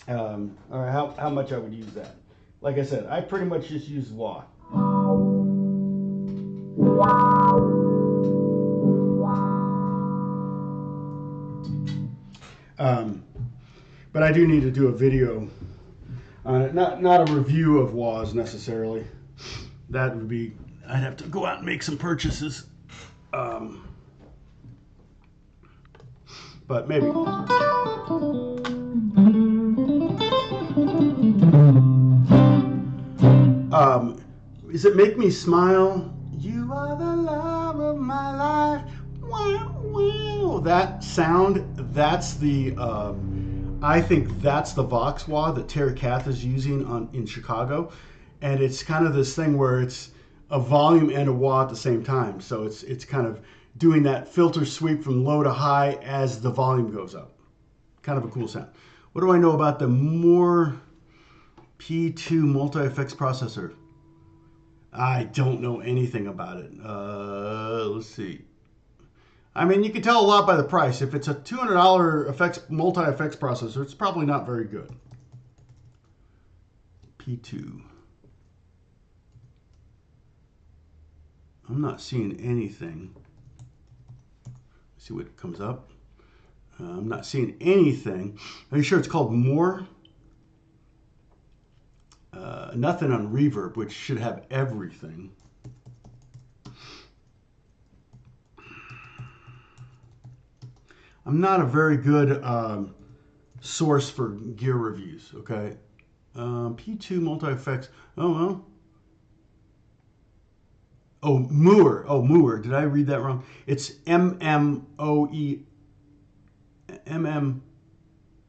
or how much I would use that. Like I said, I pretty much just use wah. But I do need to do a video on it. Not a review of wahs necessarily. That would be, I'd have to go out and make some purchases. But maybe. Is it Make Me Smile? You are the love of my life. Wow, wow. That sound, that's the, I think that's the Vox wah that Terry Kath is using in Chicago. And it's kind of this thing where it's a volume and a wah at the same time. So it's kind of doing that filter sweep from low to high as the volume goes up. Kind of a cool sound. What do I know about the Moore P2 multi-effects processor? I don't know anything about it. Let's see. I mean, you can tell a lot by the price. If it's a $200 multi-effects processor, it's probably not very good. P2. I'm not seeing anything. Let's see what comes up. I'm not seeing anything. Are you sure it's called Moore? Nothing on Reverb, which should have everything. I'm not a very good source for gear reviews, okay? P2 multi-effects. Oh, well. Oh, Moore. Oh, Moore. Did I read that wrong? It's M-M-O-E. M-M.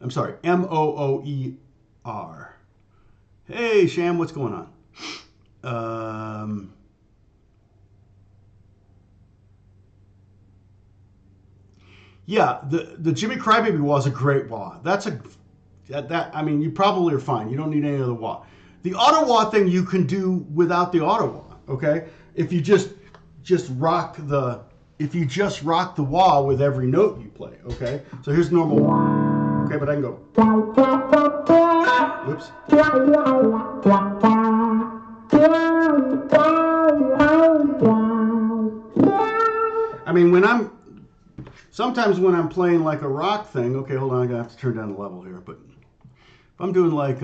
I'm sorry. M-O-O-E-R. Hey, Sham, what's going on? Yeah, the Jimmy Crybaby wah is a great wah. I mean, you probably are fine. You don't need any other wah. The auto wah thing you can do without the auto wah, okay? If you just rock the if you just rock the wah with every note you play, okay? So here's normal wah, okay, but I can go. Whoops. I mean, sometimes when I'm playing like a rock thing, okay, hold on, I'm gonna have to turn down the level here, but if I'm doing like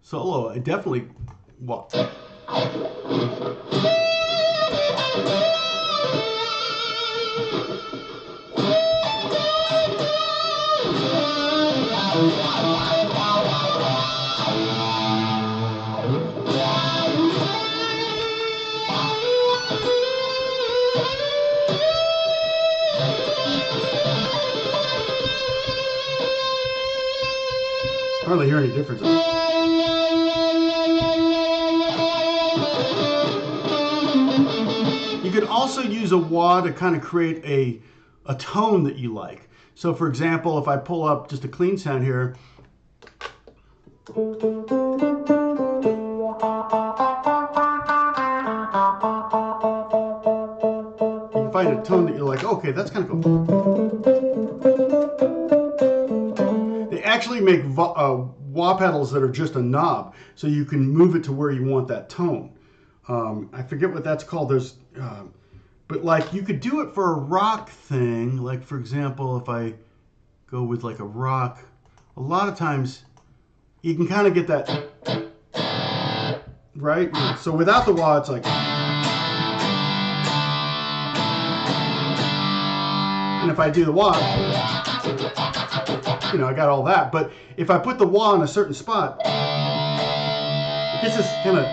solo, I definitely walk. Hardly hear any difference. You could also use a wah to kind of create a tone that you like. So for example, if I pull up just a clean sound here, you can find a tone that you're like, okay, that's kind of cool. They actually make wah pedals that are just a knob, so you can move it to where you want that tone. I forget what that's called. But like you could do it for a rock thing. Like for example, if I go with like a rock, a lot of times you can kind of get that, right? So without the wah, it's like, and if I do the wah, you know, I got all that. But if I put the wah in a certain spot, it's just kind of,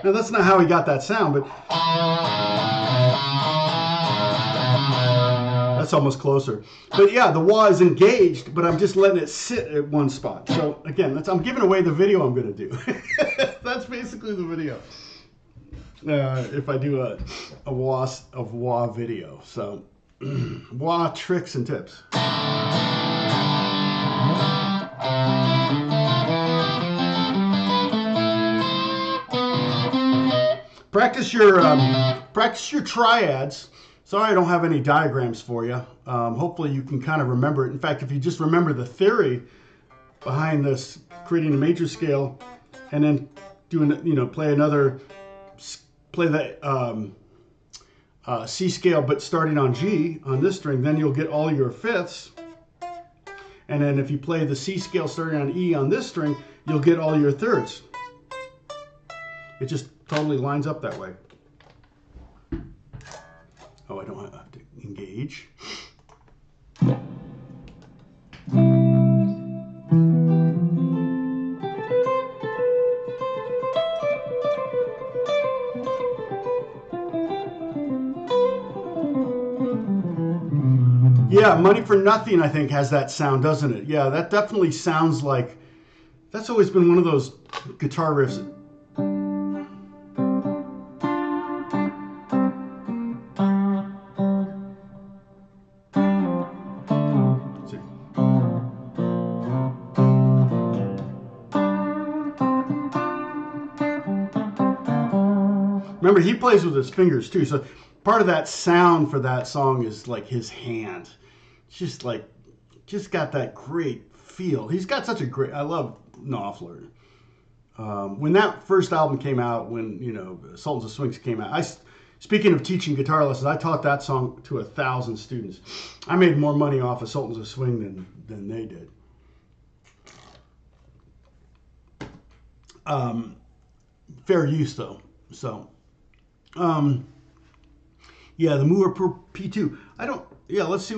now that's not how he got that sound, but that's almost closer. But yeah, the wah is engaged, but I'm just letting it sit at one spot. So again, I'm giving away the video I'm going to do. That's basically the video. If I do a wah video. So wah tricks and tips. Practice your triads. Sorry I don't have any diagrams for you. Hopefully you can kind of remember it. In fact, if you just remember the theory behind this, creating a major scale, and then doing, play the C scale, but starting on G on this string, then you'll get all your fifths. And then if you play the C scale starting on E on this string, you'll get all your thirds. It just totally lines up that way. Oh, I don't have to engage. Yeah, Money for Nothing, I think, has that sound, doesn't it? Yeah, that definitely sounds like, that's always been one of those guitar riffs. Remember, he plays with his fingers too, so part of that sound for that song is like his hand. It's just got that great feel. He's got such a great, I love Knopfler. When that first album came out, when, Sultans of Swings came out, speaking of teaching guitar lessons, I taught that song to 1,000 students. I made more money off of Sultans of Swing than they did. Fair use though, so. Yeah, the Moore P2. Let's see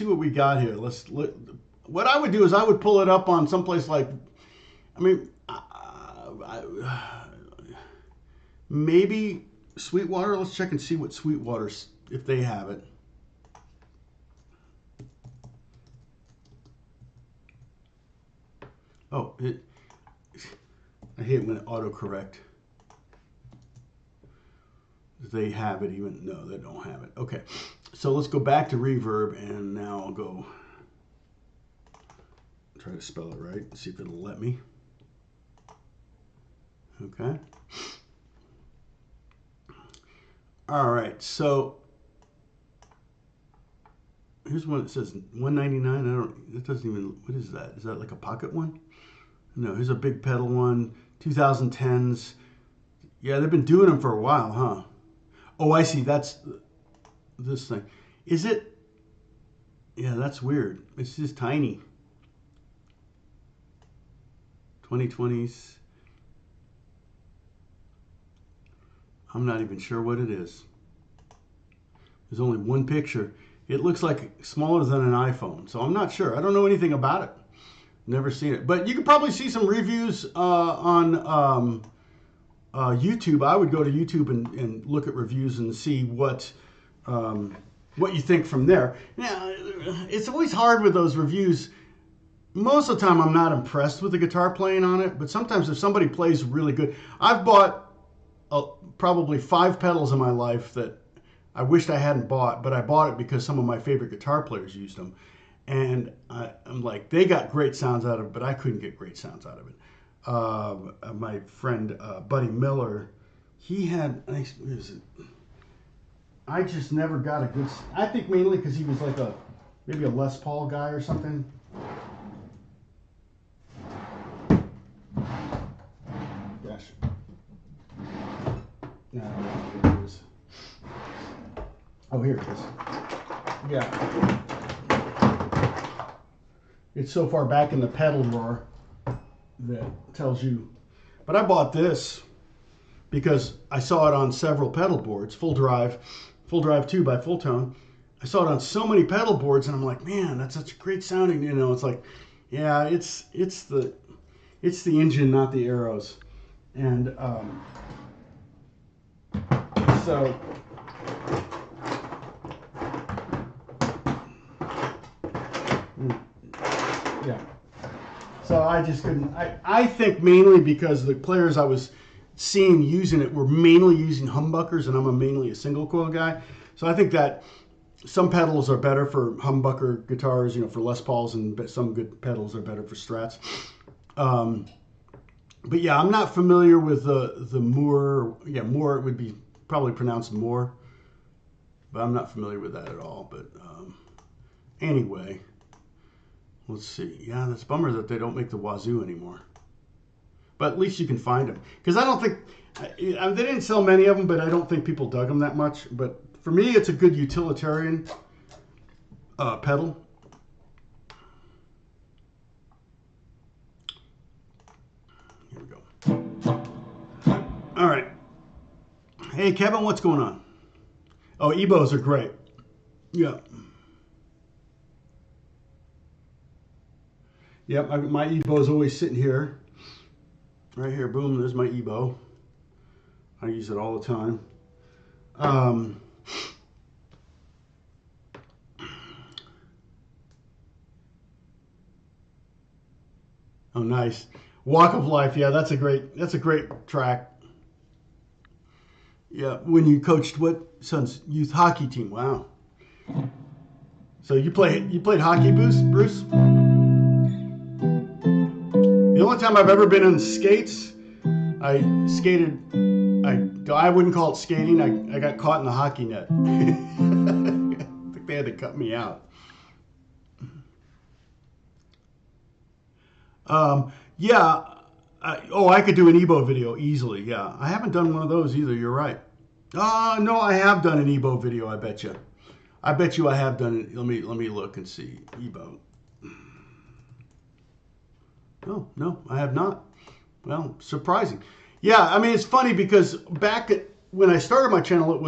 what we got here. What I would do is I would pull it up on someplace like, maybe Sweetwater. Let's check and see what Sweetwater, if they have it. Oh, I hate when it autocorrect. They have it even, no, they don't have it. Okay, so let's go back to reverb, and now I'll go try to spell it right, see if it'll let me. Okay. All right, so here's one that says 199. It doesn't even, what is that? Is that like a pocket one? No, here's a big pedal one, 2010s. Yeah, they've been doing them for a while, huh? Oh, I see, that's this thing. Is it? Yeah, that's weird. It's just tiny. 2020s. I'm not even sure what it is. There's only one picture. It looks like smaller than an iPhone, so I'm not sure. I don't know anything about it. Never seen it. But you could probably see some reviews on YouTube. I would go to YouTube and look at reviews and see what you think from there. Now, it's always hard with those reviews. Most of the time, I'm not impressed with the guitar playing on it, but sometimes if somebody plays really good, I've bought probably 5 pedals in my life that I wished I hadn't bought, but I bought it because some of my favorite guitar players used them. And I'm like, they got great sounds out of it, but I couldn't get great sounds out of it. My friend Buddy Miller, he had, I just never got a good, I think mainly because he was like maybe a Les Paul guy or something. Gosh. No, here it is. Oh, here it is. Yeah. It's so far back in the pedal drawer that tells you. But I bought this because I saw it on several pedal boards, Full Drive 2 by Full Tone. I saw it on so many pedal boards, and I'm like, man, that's such a great sounding. You know, it's like, yeah, it's the engine, not the arrows, and so. Yeah. So I just couldn't. I think mainly because the players I was seeing using it were mainly using humbuckers, and I'm mainly a single coil guy. So I think that some pedals are better for humbucker guitars, you know, for Les Pauls, and some good pedals are better for Strats. But yeah, I'm not familiar with the Moore. Yeah, Moore, it would be probably pronounced Moore, but I'm not familiar with that at all. But anyway. Let's see. Yeah, that's a bummer that they don't make the Wazoo anymore. But at least you can find them. Because I don't think, they didn't sell many of them, but I don't think people dug them that much. But for me, it's a good utilitarian pedal. Here we go. All right. Hey, Kevin, what's going on? Oh, EBOs are great. Yeah. Yep, my EBO is always sitting here. Right here, boom, there's my EBO. I use it all the time. Oh, nice. Walk of Life, yeah, that's a great track. Yeah, when you coached what son's youth hockey team? Wow. So you played hockey, Bruce? The only time I've ever been on skates, I skated, I wouldn't call it skating, I got caught in the hockey net. I think they had to cut me out. Yeah, I could do an EBO video easily, yeah. I haven't done one of those either, you're right. No, I have done an EBO video, I bet you. I bet you I have done it. Let me look and see, EBO. Oh, no, I have not. Well, surprising. Yeah, I mean, it's funny because back when I started my channel,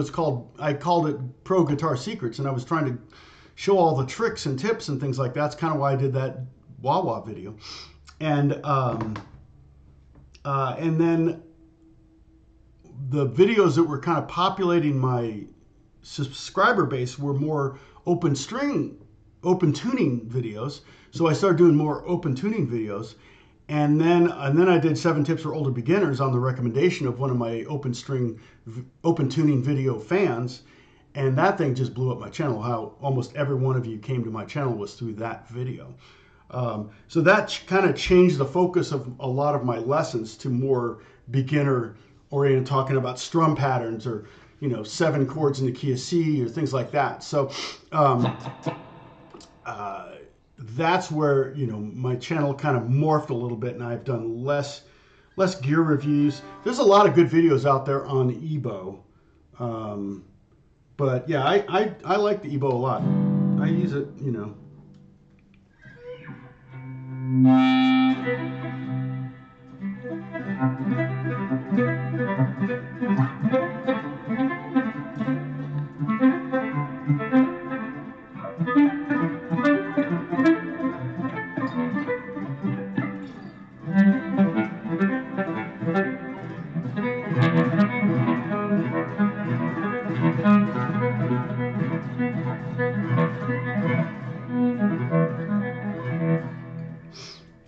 I called it Pro Guitar Secrets, and I was trying to show all the tricks and tips and things like that. That's kind of why I did that wah-wah video. And then the videos that were kind of populating my subscriber base were more open tuning videos. So I started doing more open tuning videos. And then I did 7 tips for older beginners on the recommendation of one of my open tuning video fans, and that thing just blew up my channel. How almost every one of you came to my channel was through that video. So that kind of changed the focus of a lot of my lessons to more beginner oriented, talking about strum patterns or 7 chords in the key of C or things like that. So that's where my channel kind of morphed a little bit, and I've done less gear reviews. There's a lot of good videos out there on EBO, but yeah, I like the EBO a lot. I use it,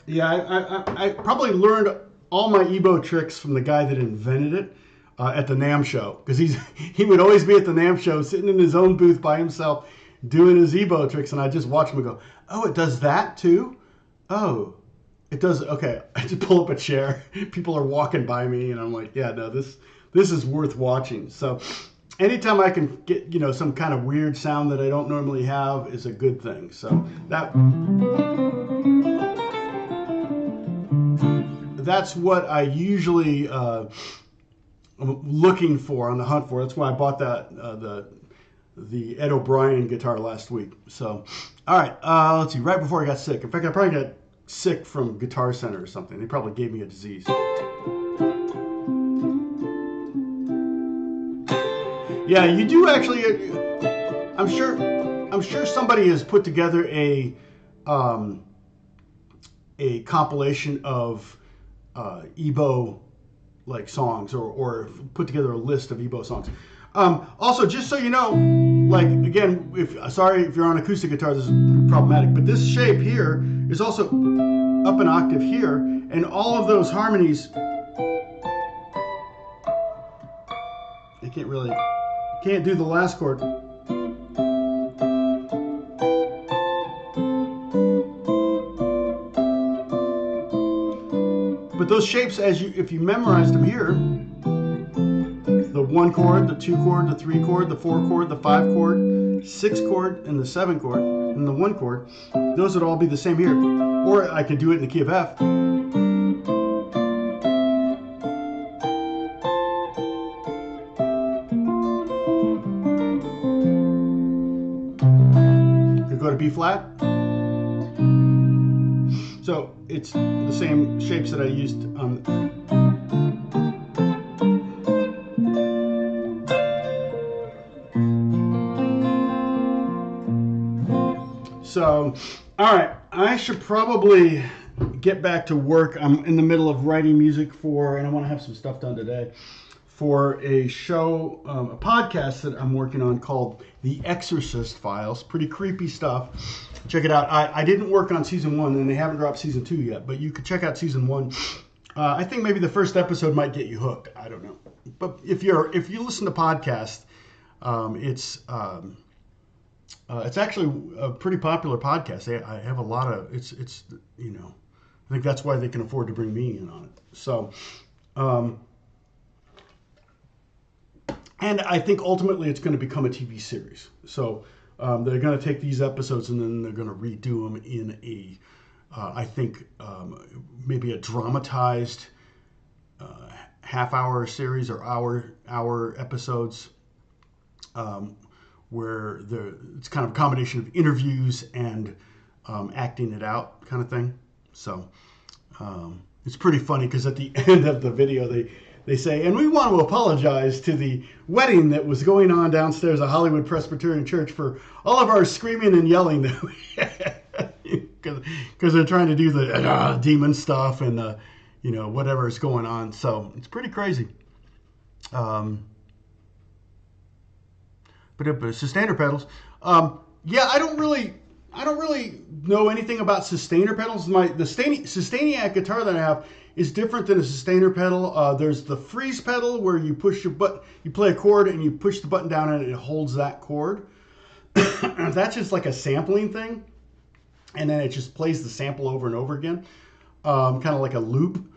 Yeah, I probably learned all my EBO tricks from the guy that invented it at the NAMM show, because he would always be at the NAMM show sitting in his own booth by himself doing his EBO tricks, and I just watch him and go, oh, it does that too? Oh, it does. Okay, I just pull up a chair. People are walking by me, and I'm like, yeah, no, this is worth watching. So anytime I can get some kind of weird sound that I don't normally have is a good thing. So that's what I usually am looking for, on the hunt for. That's why I bought that the Ed O'Brien guitar last week. So, all right, let's see. Right before I got sick, in fact, I probably got sick from Guitar Center or something. They probably gave me a disease. Yeah, you do actually. I'm sure somebody has put together a compilation of EBO like songs, or put together a list of EBO songs. Also, just so you know, like, again, sorry if you're on acoustic guitar, this is problematic, but this shape here is also up an octave here, and all of those harmonies, I can't do the last chord. But those shapes, if you memorized them here, the 1 chord, the 2 chord, the 3 chord, the 4 chord, the 5 chord, 6 chord, and the 7 chord, and the 1 chord, those would all be the same here. Or I could do it in the key of F. Could go to B flat. So it's the same shapes that I used on. So, all right, I should probably get back to work. I'm in the middle of writing music and I want to have some stuff done today for a show, a podcast that I'm working on called The Exorcist Files. Pretty creepy stuff. Check it out. I didn't work on season 1, and they haven't dropped season 2 yet, but you could check out season 1. I think maybe the first episode might get you hooked. I don't know. But if you listen to podcasts, it's actually a pretty popular podcast. I have a lot of it's I think that's why they can afford to bring me in on it. So, and I think ultimately it's going to become a TV series. So they're going to take these episodes and then they're going to redo them in I think maybe a dramatized half-hour series or hour episodes, where it's kind of a combination of interviews and acting it out kind of thing. So it's pretty funny because at the end of the video they say, and we want to apologize to the wedding that was going on downstairs at Hollywood Presbyterian Church for all of our screaming and yelling because they're trying to do the demon stuff and whatever is going on. So it's pretty crazy. But it's the standard pedals. Yeah, I don't really I don't really know anything about sustainer pedals. The Sustainiac guitar that I have is different than a sustainer pedal. There's the freeze pedal where you push your button, you play a chord and you push the button down and it holds that chord. That's just like a sampling thing, and then it just plays the sample over and over again, kind of like a loop.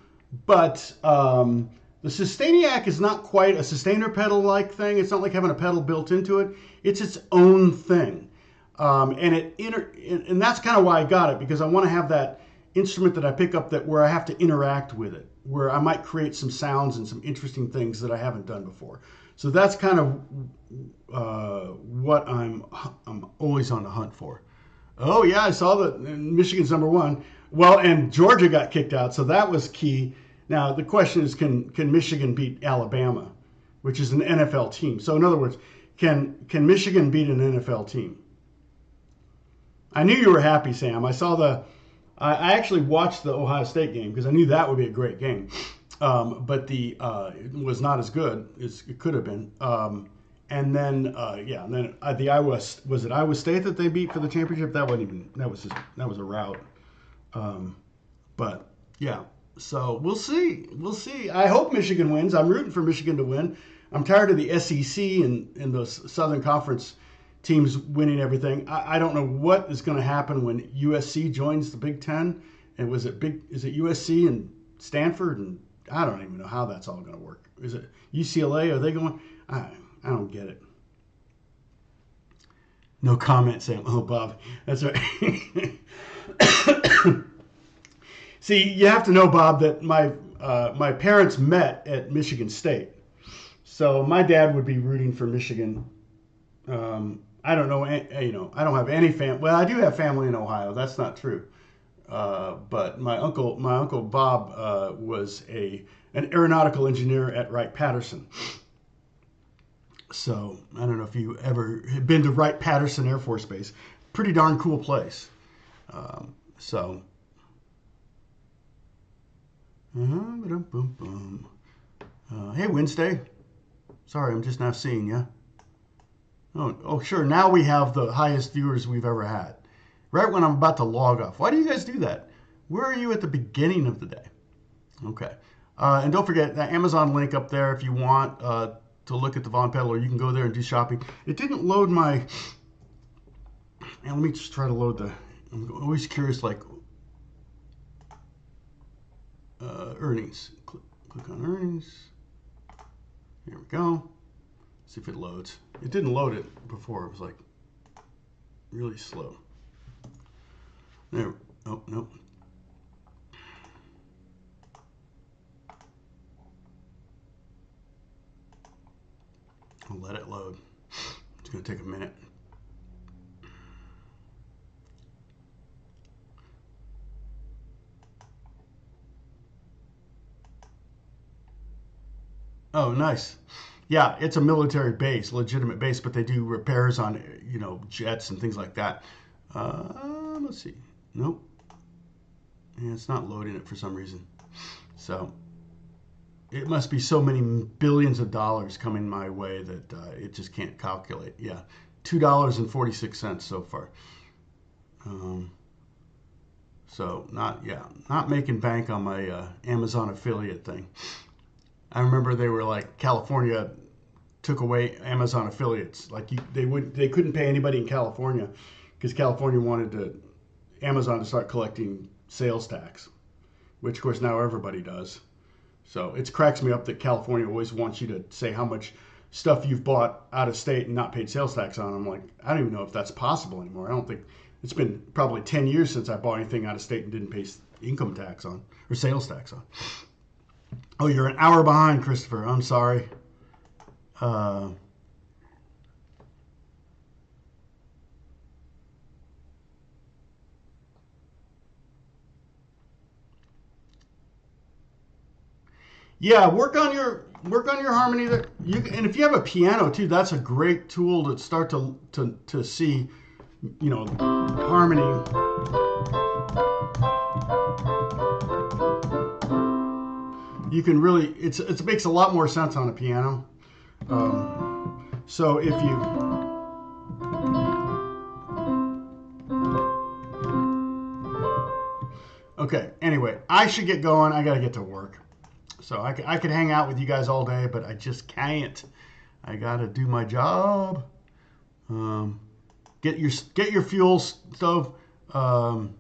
But the Sustainiac is not quite a sustainer pedal-like thing. It's not like having a pedal built into it. It's its own thing. And that's kind of why I got it, because I want to have that instrument that I pick up where I have to interact with it, where I might create some sounds and some interesting things that I haven't done before. So that's kind of what I'm always on the hunt for. Oh yeah, I saw that Michigan's #1. Well, and Georgia got kicked out, so that was key. Now the question is, can Michigan beat Alabama, which is an NFL team? So in other words, can Michigan beat an NFL team? I knew you were happy, Sam. I actually watched the Ohio State game because I knew that would be a great game, but it was not as good as it could have been. And then the Iowa, was it Iowa State that they beat for the championship? That was a rout. But yeah, so we'll see. I hope Michigan wins. I'm rooting for Michigan to win. I'm tired of the SEC and those Southern Conference teams winning everything. I don't know what is going to happen when USC joins the Big Ten. And is it USC and Stanford? And I don't even know how that's all going to work. Is it UCLA? Are they going? I don't get it. No comment, Sam. Oh, Bob. That's right. See, you have to know, Bob, that my parents met at Michigan State. So my dad would be rooting for Michigan. I don't know, I don't have any family. Well, I do have family in Ohio. That's not true. But my uncle Bob was an aeronautical engineer at Wright-Patterson. So I don't know if you ever have been to Wright-Patterson Air Force Base. Pretty darn cool place. Hey, Wednesday. Sorry, I'm just now seeing you. Oh, sure. Now we have the highest viewers we've ever had. Right when I'm about to log off. Why do you guys do that? Where are you at the beginning of the day? Okay. And don't forget that Amazon link up there if you want to look at the Von Pedal, or you can go there and do shopping. It didn't load my... And let me just try to load I'm always curious, like... earnings. Click on earnings. Here we go. See if it loads. It didn't load it before. It was like really slow. There. Oh, nope. I'll let it load. It's going to take a minute. Oh, nice. Yeah, it's a military base, legitimate base, but they do repairs on, jets and things like that. Let's see. Nope. Yeah, it's not loading it for some reason. So it must be so many billions of dollars coming my way that it just can't calculate. Yeah, $2.46 so far. So not making bank on my Amazon affiliate thing. I remember they were like, California took away Amazon affiliates. Like they couldn't pay anybody in California because California wanted Amazon to start collecting sales tax, which of course now everybody does. So it cracks me up that California always wants you to say how much stuff you've bought out of state and not paid sales tax on. I'm like, I don't even know if that's possible anymore. I don't think it's been probably 10 years since I bought anything out of state and didn't pay income tax on or sales tax on. Oh, you're an hour behind, Christopher. I'm sorry. Yeah, work on your harmony. And if you have a piano too, that's a great tool to start to see, harmony. You can really, it makes a lot more sense on a piano. So if you, Okay, anyway, I should get going. I got to get to work. So I could hang out with you guys all day, but I just can't. I got to do my job. Um, get your fuel stove. Oh,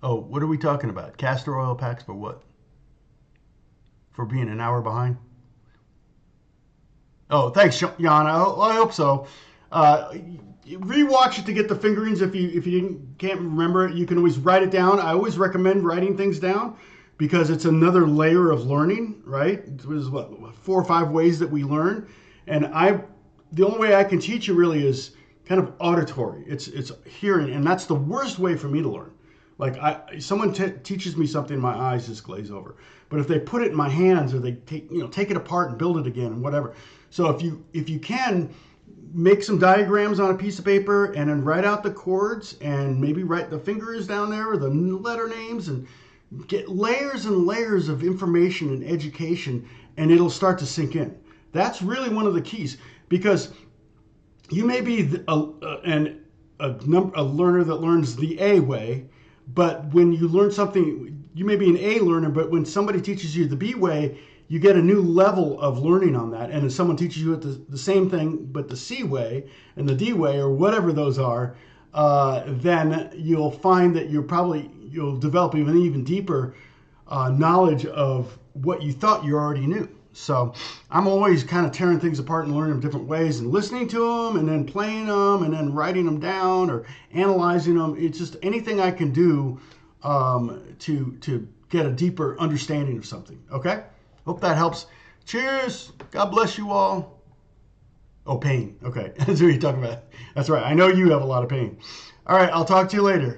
what are we talking about? Castor oil packs for what? For being an hour behind? Oh, thanks, Jan. I hope so. Rewatch it to get the fingerings. If you can't remember it, you can always write it down. I always recommend writing things down because it's another layer of learning. Right? There's what 4 or 5 ways that we learn, and the only way I can teach you really is kind of auditory. It's hearing, and that's the worst way for me to learn. Like someone teaches me something, my eyes just glaze over. But if they put it in my hands, or they take it apart and build it again, and whatever. So if you can make some diagrams on a piece of paper and then write out the chords and maybe write the fingers down there or the letter names and get layers and layers of information and education, and it'll start to sink in. That's really one of the keys, because you may be a learner that learns the A way, but when you learn something, you may be an A learner, but when somebody teaches you the B way, you get a new level of learning on that. And if someone teaches you the same thing, but the C way and the D way, or whatever those are, then you'll find that you'll develop even deeper knowledge of what you thought you already knew. So I'm always kind of tearing things apart and learning them different ways and listening to them and then playing them and then writing them down or analyzing them. It's just anything I can do to get a deeper understanding of something. Okay? Hope that helps. Cheers. God bless you all. Oh, pain. Okay. That's what you're talking about. That's right. I know you have a lot of pain. All right. I'll talk to you later.